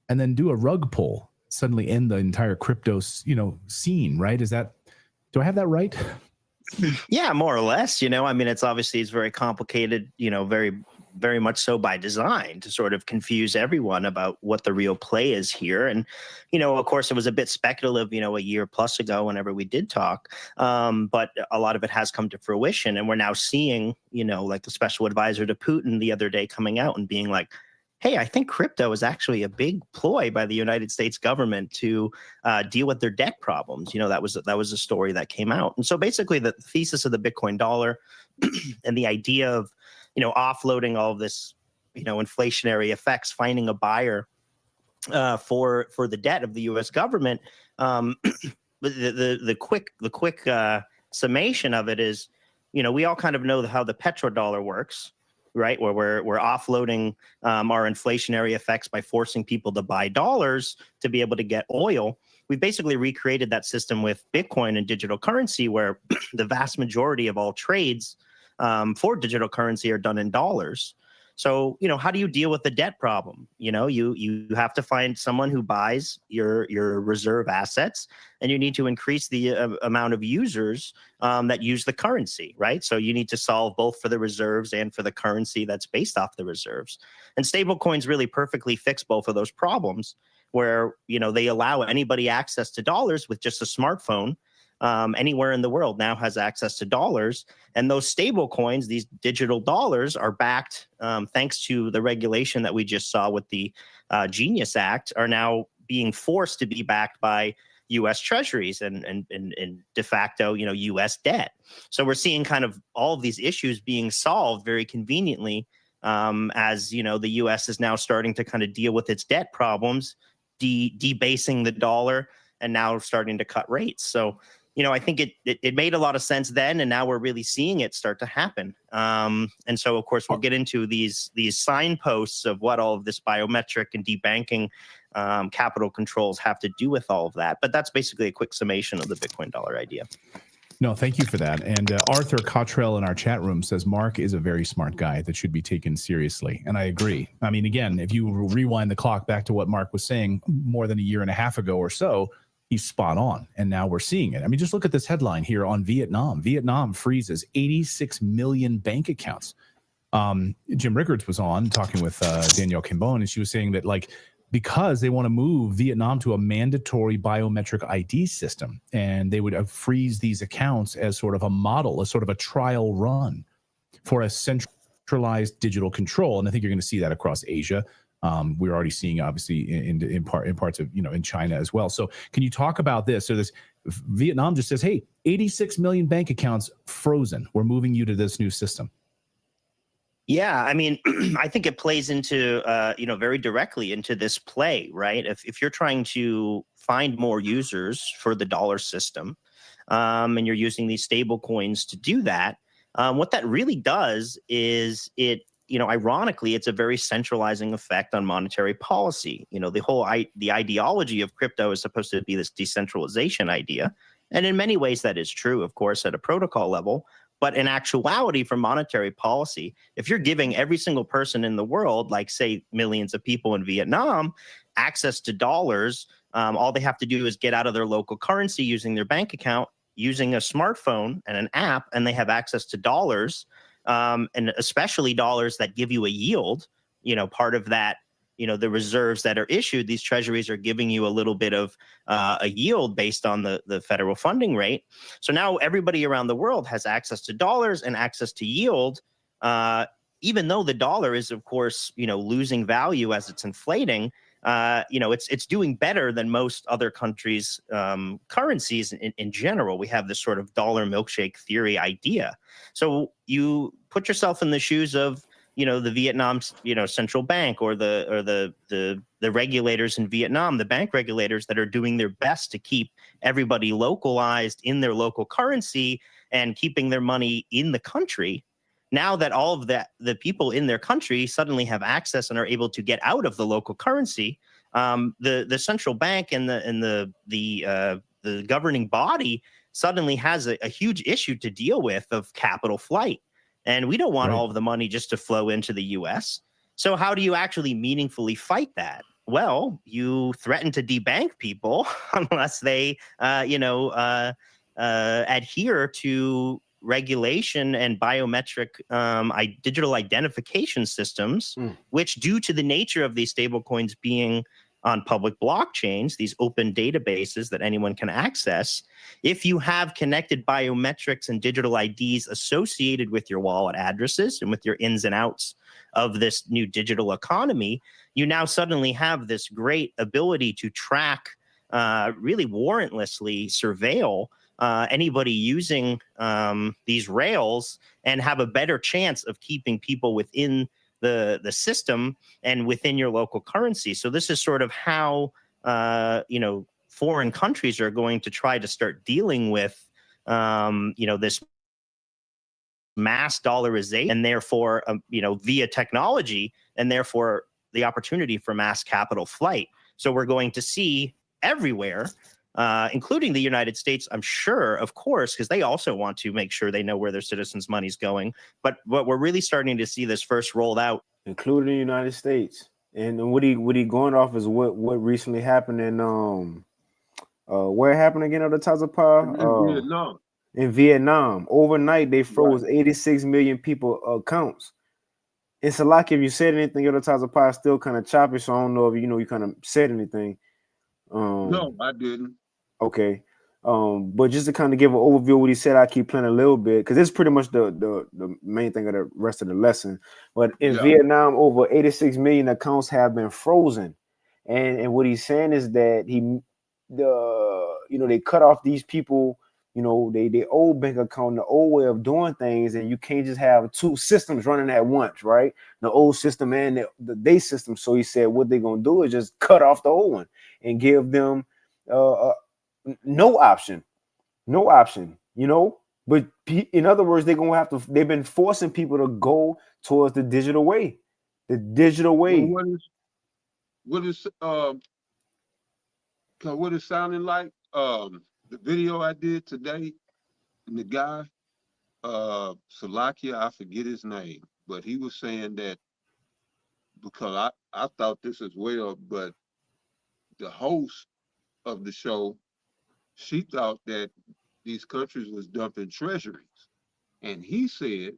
D: and then do a rug pull, suddenly end the entire crypto, scene, right? Do I have that right?
E: Yeah, more or less. It's very complicated, very, very much so by design to sort of confuse everyone about what the real play is here. And, of course, it was a bit speculative, a year plus ago whenever we did talk. But a lot of it has come to fruition. And we're now seeing, like the special advisor to Putin the other day coming out and being like, hey, I think crypto is actually a big ploy by the United States government to deal with their debt problems. That was a story that came out. And so basically the thesis of the Bitcoin dollar and the idea of, offloading all of this, inflationary effects, finding a buyer for the debt of the U.S. government. The quick summation of it is, we all kind of know how the petrodollar works, right? Where we're offloading our inflationary effects by forcing people to buy dollars to be able to get oil. We basically recreated that system with Bitcoin and digital currency, where the vast majority of all trades for digital currency are done in dollars. So, how do you deal with the debt problem? You have to find someone who buys your reserve assets, and you need to increase the amount of users that use the currency, right? So you need to solve both for the reserves and for the currency that's based off the reserves. And stablecoins really perfectly fix both of those problems, where, they allow anybody access to dollars with just a smartphone. Anywhere in the world now has access to dollars. And those stable coins, these digital dollars, are backed, thanks to the regulation that we just saw with the Genius Act, are now being forced to be backed by U.S. treasuries and de facto, U.S. debt. So we're seeing kind of all of these issues being solved very conveniently as, the U.S. is now starting to kind of deal with its debt problems, debasing the dollar, and now starting to cut rates. So, I think it made a lot of sense then, and now we're really seeing it start to happen. And so, of course, we'll get into these signposts of what all of this biometric and debanking capital controls have to do with all of that. But that's basically a quick summation of the Bitcoin dollar idea.
D: No, thank you for that. And Arthur Cottrell in our chat room says Mark is a very smart guy that should be taken seriously. And I agree. I mean, again, if you rewind the clock back to what Mark was saying more than a year and a half ago or so, he's spot on. And now we're seeing it. I mean, just look at this headline here on Vietnam. Vietnam freezes 86 million bank accounts. Jim Rickards was on talking with Danielle Kimbone, and she was saying that, because they want to move Vietnam to a mandatory biometric ID system, and they would freeze these accounts as sort of a model, as sort of a trial run for a centralized digital control. And I think you're going to see that across Asia. We're already seeing, obviously, in parts of, in China as well. So can you talk about this? So this Vietnam just says, hey, 86 million bank accounts frozen. We're moving you to this new system.
E: Yeah, I mean, I think it plays into, very directly into this play, right? If you're trying to find more users for the dollar system, and you're using these stable coins to do that, what that really does is ironically, it's a very centralizing effect on monetary policy. The ideology of crypto is supposed to be this decentralization idea. And in many ways, that is true, of course, at a protocol level. But in actuality, for monetary policy, if you're giving every single person in the world, like, say, millions of people in Vietnam, access to dollars, all they have to do is get out of their local currency using their bank account, using a smartphone and an app, and they have access to dollars. And especially dollars that give you a yield, part of that, the reserves that are issued, these treasuries are giving you a little bit of a yield based on the federal funding rate. So now everybody around the world has access to dollars and access to yield, even though the dollar is, of course, losing value as it's inflating. It's doing better than most other countries' currencies in general. We have this sort of dollar milkshake theory idea. So you put yourself in the shoes of the Vietnam central bank, or the regulators in Vietnam, the bank regulators that are doing their best to keep everybody localized in their local currency and keeping their money in the country. Now that all of the people in their country suddenly have access and are able to get out of the local currency, the central bank and the governing body suddenly has a huge issue to deal with of capital flight. And we don't want all of the money just to flow into the U.S. So how do you actually meaningfully fight that? Well, you threaten to debank people unless they, adhere to regulation and biometric digital identification systems, which, due to the nature of these stablecoins being on public blockchains, these open databases that anyone can access, if you have connected biometrics and digital IDs associated with your wallet addresses and with your ins and outs of this new digital economy, you now suddenly have this great ability to track, really warrantlessly surveil anybody using these rails, and have a better chance of keeping people within the system and within your local currency. So this is sort of how foreign countries are going to try to start dealing with this mass dollarization, and therefore via technology, and therefore the opportunity for mass capital flight. So we're going to see everywhere, including the United States, I'm sure, of course, because they also want to make sure they know where their citizens' money's going. But we're really starting to see this first rolled out,
A: including the United States. And what he going off is what recently happened in where it happened again, at the Tazapa?
B: Vietnam.
A: In Vietnam. Overnight they froze 86 million people accounts. And Salaki, if you said anything, your Tazapa is still kind of choppy, so I don't know if you kind of said anything.
B: No, I didn't.
A: Okay. But just to kind of give an overview of what he said, I keep playing a little bit because it's pretty much the main thing of the rest of the lesson. But in Vietnam, over 86 million accounts have been frozen, and what he's saying is that they cut off these people, they old bank account, the old way of doing things, and you can't just have two systems running at once, right? The old system and the day system. So he said what they're gonna do is just cut off the old one and give them no option, but in other words, they've been forcing people to go towards the digital way.
B: Well, what is sounding like, the video I did today, and the guy, Salakia, I forget his name, but he was saying that, because I thought this as well, but the host of the show, she thought that these countries was dumping treasuries. And he said,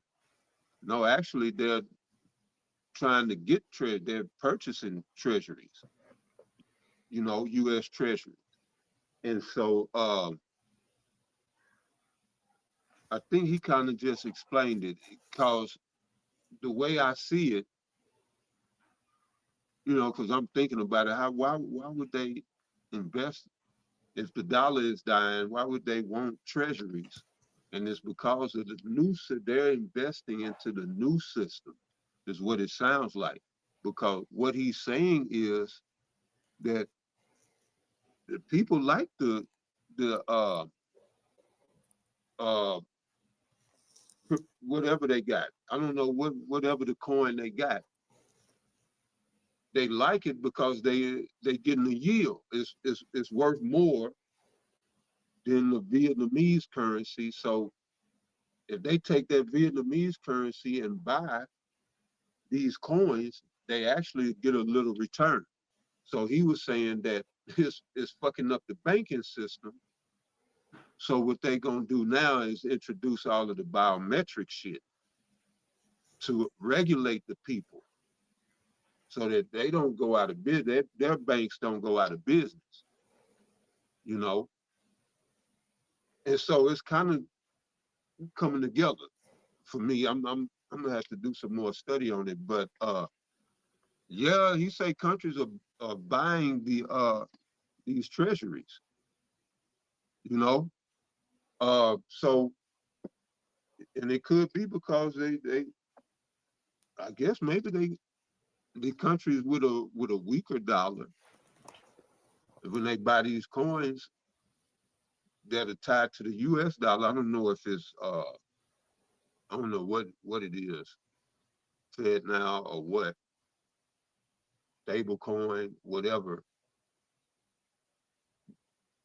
B: no, actually they're trying to get they're purchasing treasuries, U.S. treasuries. And so I think he kind of just explained it, because the way I see it, because I'm thinking about it, why would they invest? If the dollar is dying, why would they want treasuries? And it's because of they're investing into the new system, is what it sounds like. Because what he's saying is that the people like the whatever they got. I don't know whatever the coin they got. They like it because they getting a yield. It's worth more than the Vietnamese currency. So if they take that Vietnamese currency and buy these coins, they actually get a little return. So he was saying that it's fucking up the banking system. So what they gonna do now is introduce all of the biometric shit to regulate the people. so that they don't go out of business. Their banks don't go out of business, you know. And so it's kind of coming together for me. I'm gonna have to do some more study on it, but yeah, he say countries are buying these treasuries, you know. So and it could be because they I guess maybe the countries with a weaker dollar, when they buy these coins that are tied to the US dollar, I don't know if it's I don't know what it is, Fed now or what, stable coin, whatever,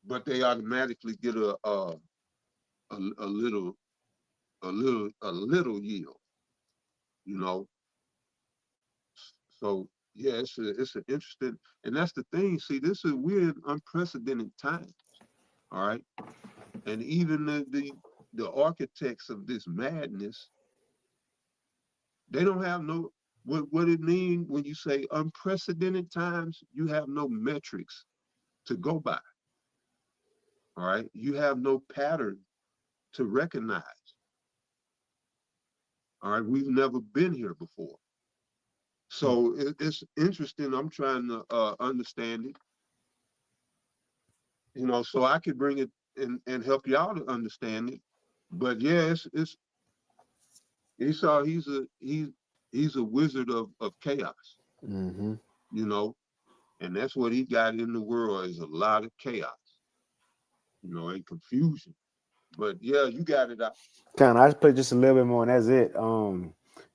B: but they automatically get a little yield, you know. So yeah, it's an interesting, and that's the thing. See, this is we're in unprecedented times, all right. And even the architects of this madness, they don't have no what it mean when you say unprecedented times. You have no metrics to go by, all right. You have no pattern to recognize, all right. We've never been here before. So it's interesting. I'm trying to understand it, you know, so I could bring it and help y'all to understand it. But yeah, it's Esau. He's a wizard of chaos,
A: Mm-hmm.
B: you know, and that's what he got in the world is a lot of chaos, you know, and confusion. But yeah, you got it out.
A: Kind of, I just put just a little bit more, and that's it.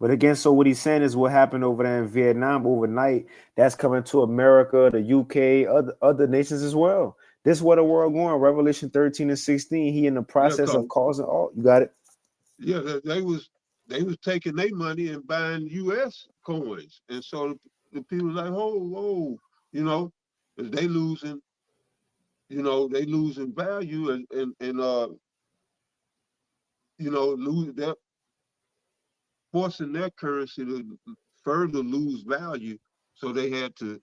A: But again, so what he's saying is what happened over there in Vietnam overnight. That's coming to America, the UK, other nations as well. This is where the world going. Revelation 13 and 16. He in the
B: Yeah,
A: process of causing all. You got it.
B: yeah, they was taking their money and buying U.S. coins, and so the people like, whoa, you know, 'cause they losing, you know, they losing value and you know, lose that forcing their currency to further lose value, so they had to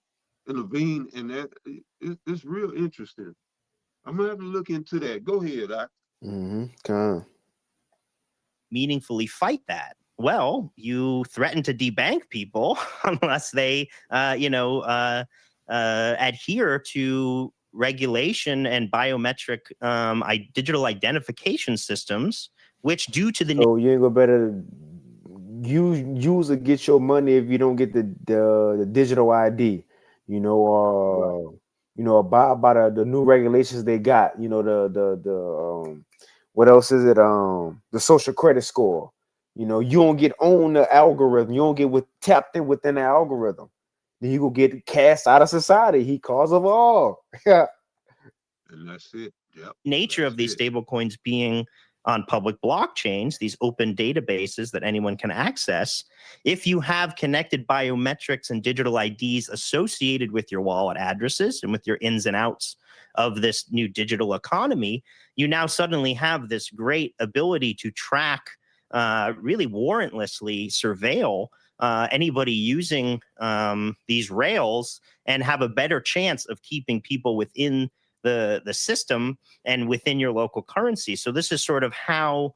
B: intervene, and that it's real interesting. I'm gonna have to look into that. Go ahead, Doc.
A: Mm-hmm. Kind of.
E: Meaningfully fight that? Well, you threaten to debank people unless they, adhere to regulation and biometric digital identification systems, which due to the
A: So you ain't gonna better use or get your money if you don't get the digital ID.
B: Right.
A: About the new regulations they got. What else is it? The social credit score. You don't get on the algorithm. You don't get tapped in within the algorithm. Then you go get cast out of society. He cause of all. Yeah.
B: And that's it. Yep.
E: nature
B: That's
E: of these
B: it.
E: stable coins being on public blockchains, these open databases that anyone can access, if you have connected biometrics and digital IDs associated with your wallet addresses and with your ins and outs of this new digital economy, you now suddenly have this great ability to track, really warrantlessly surveil anybody using these rails and have a better chance of keeping people within the system and within your local currency. So this is sort of how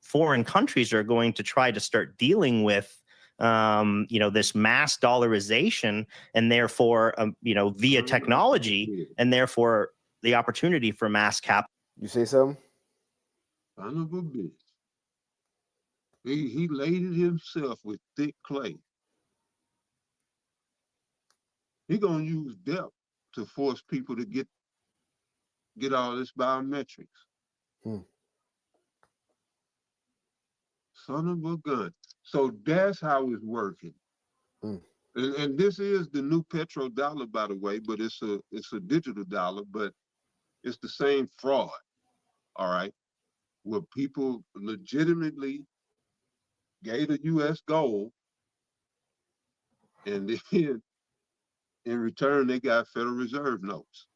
E: foreign countries are going to try to start dealing with this mass dollarization, and therefore via technology, and therefore the opportunity for mass capital.
A: You say something?
B: Son of a bitch. He laid it himself with thick clay. He gonna use depth to force people to get all this biometrics.
A: Hmm.
B: Son of a gun. So that's how it's working.
A: Hmm.
B: And this is the new petrodollar, by the way, but it's a digital dollar, but it's the same fraud. All right. Where people legitimately gave a US gold, and then in return they got Federal Reserve notes.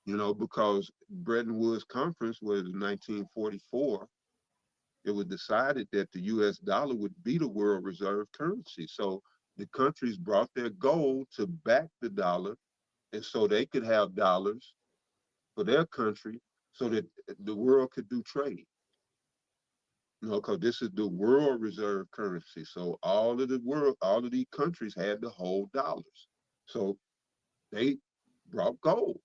B: Because Bretton Woods Conference was 1944, it was decided that the US dollar would be the world reserve currency. So the countries brought their gold to back the dollar, and so they could have dollars for their country so that the world could do trade. You know, because this is the world reserve currency. So all of these countries had to hold dollars. So they brought gold.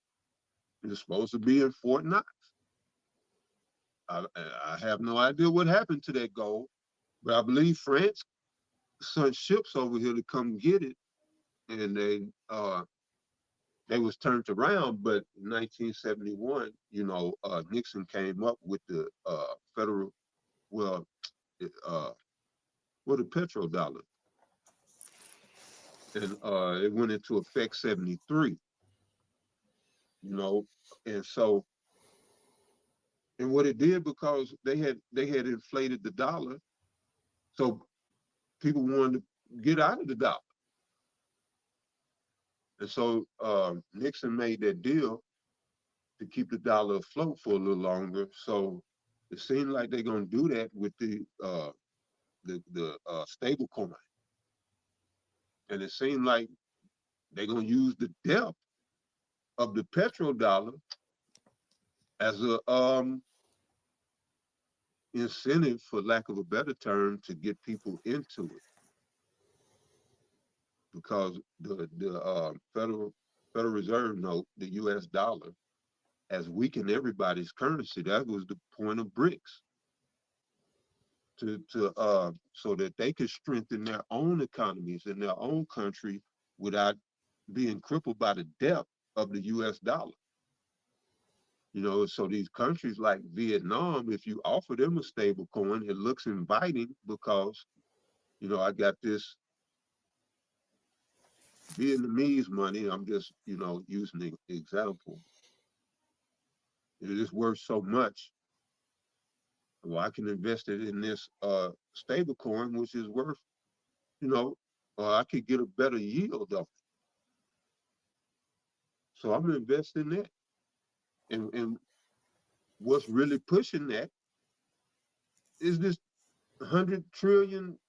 B: It was supposed to be in Fort Knox. I have no idea what happened to that gold, but I believe France sent ships over here to come get it, and they was turned around. But in 1971, you know, Nixon came up with the federal, well, the petrodollar, and it went into effect 73. You know, and so, and what it did, because they had inflated the dollar, so people wanted to get out of the dollar. And so Nixon made that deal to keep the dollar afloat for a little longer. So it seemed like they're going to do that with the stable coin. And it seemed like they're going to use the depth of the petrodollar as a incentive, for lack of a better term, to get people into it. Because the Federal Reserve note, the US dollar, has weakened everybody's currency. That was the point of BRICS, so that they could strengthen their own economies in their own country without being crippled by the depth of the US dollar. You know, so these countries like Vietnam, if you offer them a stable coin, it looks inviting because, you know, I got this Vietnamese money. I'm just, you know, using an example. It is worth so much. Well, I can invest it in this stable coin, which is worth, you know, I could get a better yield of it. So I'm investing that. And what's really pushing that is this $100 trillion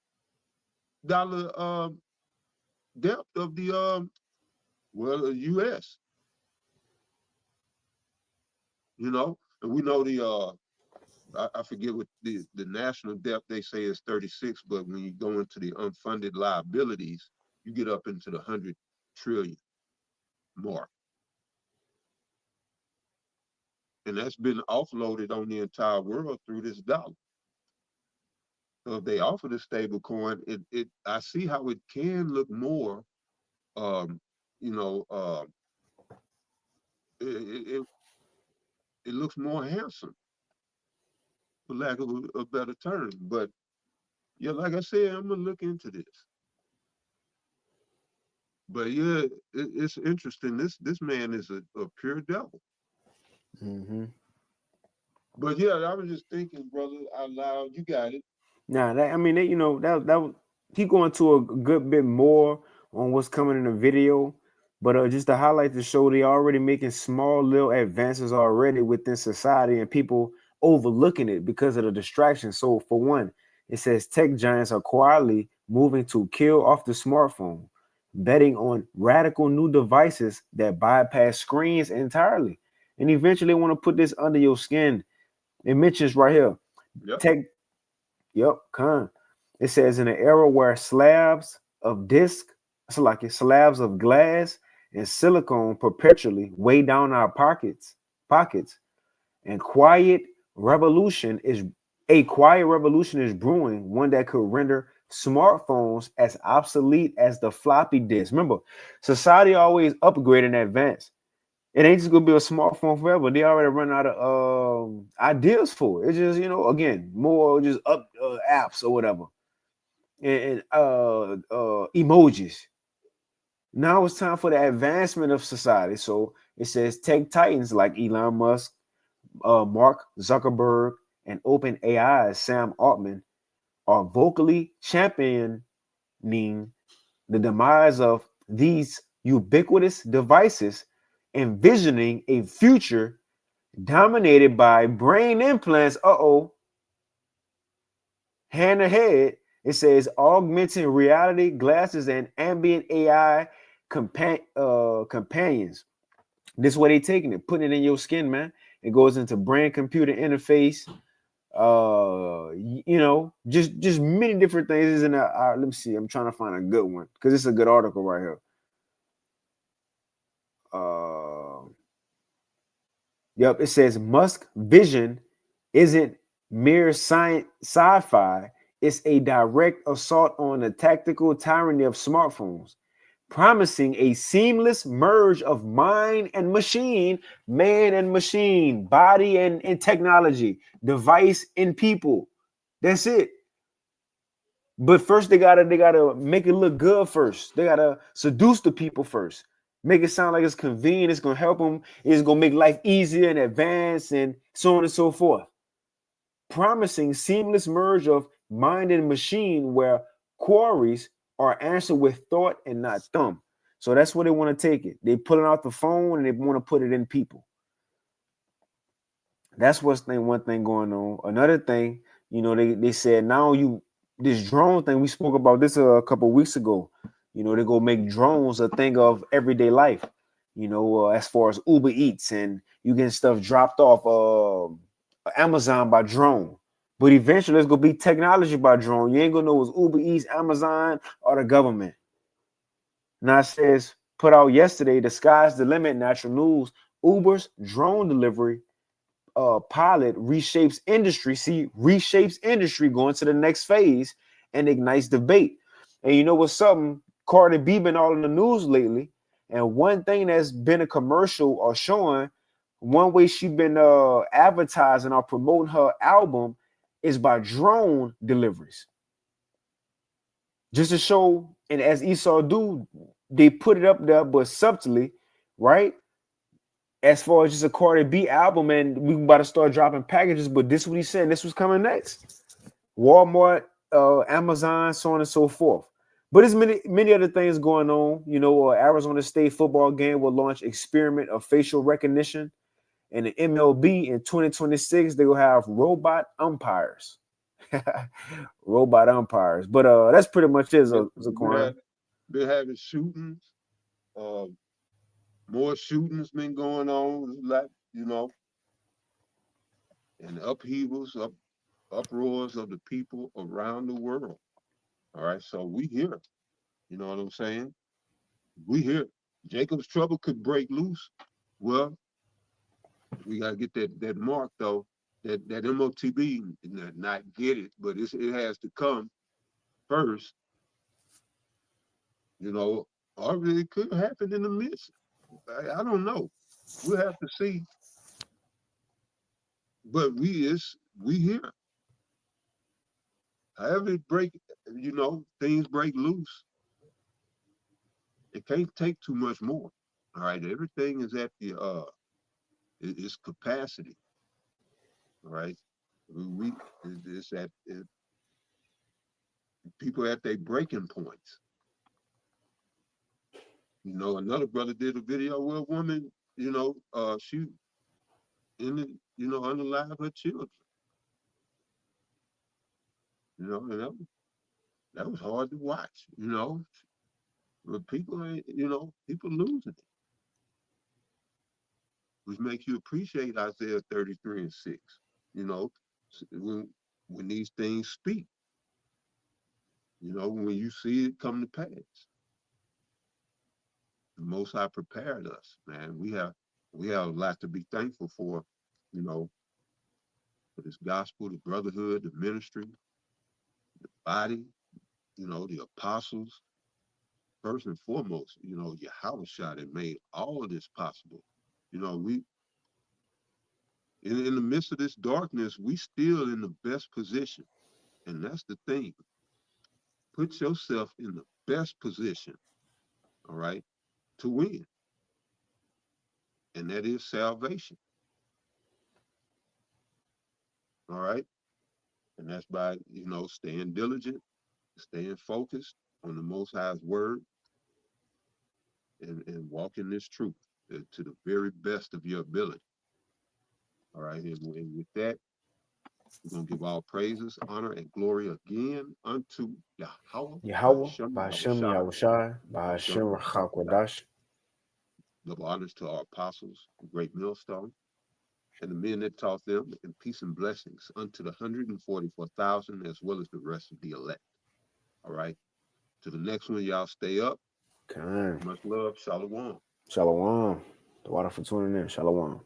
B: depth of the US. You know, and we know the I forget what the national debt they say is 36, but when you go into the unfunded liabilities, you get up into the 100 trillion mark. And that's been offloaded on the entire world through this dollar. So if they offer the stable coin, I see how it can look more, you know, it looks more handsome, for lack of a better term. But yeah, like I said, I'm gonna look into this. But yeah, it's interesting. This man is a pure devil.
A: Mm-hmm.
B: But yeah, I was just thinking, brother, out loud. You got it.
A: Nah, I mean, you know, that he going to a good bit more on what's coming in the video, but just to highlight the show, they already making small little advances already within society, and people overlooking it because of the distraction. So for one, it says tech giants are quietly moving to kill off the smartphone, betting on radical new devices that bypass screens entirely, and eventually want to put this under your skin. It mentions right here,
B: Yep.
A: tech. Yep, it says in an era where slabs of slabs of glass and silicone perpetually weigh down our pockets, and a quiet revolution is brewing, one that could render smartphones as obsolete as the floppy disk. Remember, society always upgrade in advance. It ain't just gonna be a smartphone forever. They already run out of ideas for it. It's just, you know, again, more just up apps or whatever, and emojis. Now it's time for the advancement of society. So it says tech titans like Elon Musk, Mark Zuckerberg, and OpenAI's Sam Altman are vocally championing the demise of these ubiquitous devices, envisioning a future dominated by brain implants. hand ahead, it says augmented reality glasses and ambient AI companions. This is where they taking it, putting it in your skin, man. It goes into brain computer interface. Just many different things. In let me see. I'm trying to find a good one because it's a good article right here. Yep, it says Musk vision isn't mere science sci-fi. It's a direct assault on the tactical tyranny of smartphones, promising a seamless merge of mind and machine, man and machine, body and technology, device and people. That's it. But first they gotta make it look good first. They gotta seduce the people first. Make it sound like it's convenient, it's gonna help them, it's gonna make life easier and advance and so on and so forth. Promising seamless merge of mind and machine where queries are answered with thought and not thumb. So that's where they want to take it. They pull it out the phone and they want to put it in people. That's what's one thing going on. Another thing, they said now this drone thing, we spoke about this a couple of weeks ago. They go make drones a thing of everyday life. As far as Uber Eats and you getting stuff dropped off Amazon by drone. But eventually it's gonna be technology by drone. You ain't gonna know it's Uber Eats, Amazon, or the government. Now it says put out yesterday, the sky's the limit, natural news. Uber's drone delivery pilot reshapes industry. See, reshapes industry going to the next phase and ignites debate. And you know what's something? Cardi B been all in the news lately. And one thing that's been a commercial or showing, one way she been advertising or promoting her album is by drone deliveries. Just to show, and as Esau do, they put it up there, but subtly, right? As far as just a Cardi B album, and we about to start dropping packages, but this is what he said, this was coming next. Walmart, Amazon, so on and so forth. But there's many other things going on. Arizona State football game will launch experiment of facial recognition. And the MLB in 2026, they will have robot umpires. Robot umpires. But that's pretty much it, Zaquan.
B: Been having shootings. More shootings been going on, like, and upheavals, uproars of the people around the world. All right, so we here. You know what I'm saying? We here. Jacob's trouble could break loose. Well, we gotta get that mark though. That MOTB, not get it, but it has to come first. Or it could happen in the midst. I don't know. We'll have to see. But we here. However it break, things break loose. It can't take too much more. All right, everything is at its capacity. All right, it's at people at their breaking points. Another brother did a video where a woman, she unalive her children. And that was hard to watch. But people ain't, people losing it, which makes you appreciate Isaiah 33:6. When these things speak, when you see it come to pass. The Most High prepared us, man. We have a lot to be thankful for, for this gospel, the brotherhood, the ministry, the body, the apostles. First and foremost, Yahushua that made all of this possible. We in the midst of this darkness, we still in the best position. And that's the thing. Put yourself in the best position, all right, to win. And that is salvation. All right. And that's by, staying diligent, staying focused on the Most High's word and walking this truth to the very best of your ability. All right. And with that, We're going to give all praises, honor, and glory again unto Yahweh,
A: Yahweh,
B: Hashem,
A: Bahashem,
B: Yahushai,
A: Yahushai, Bahashem, Rachakwadash.
B: Double honors to our apostles, the great millstone, and the men that taught them, and peace and blessings unto the 144,000 as well as the rest of the elect. All right. To the next one, y'all stay up.
A: Okay.
B: Much love. Shalom.
A: Shalom. The water for tuning in. Shalom.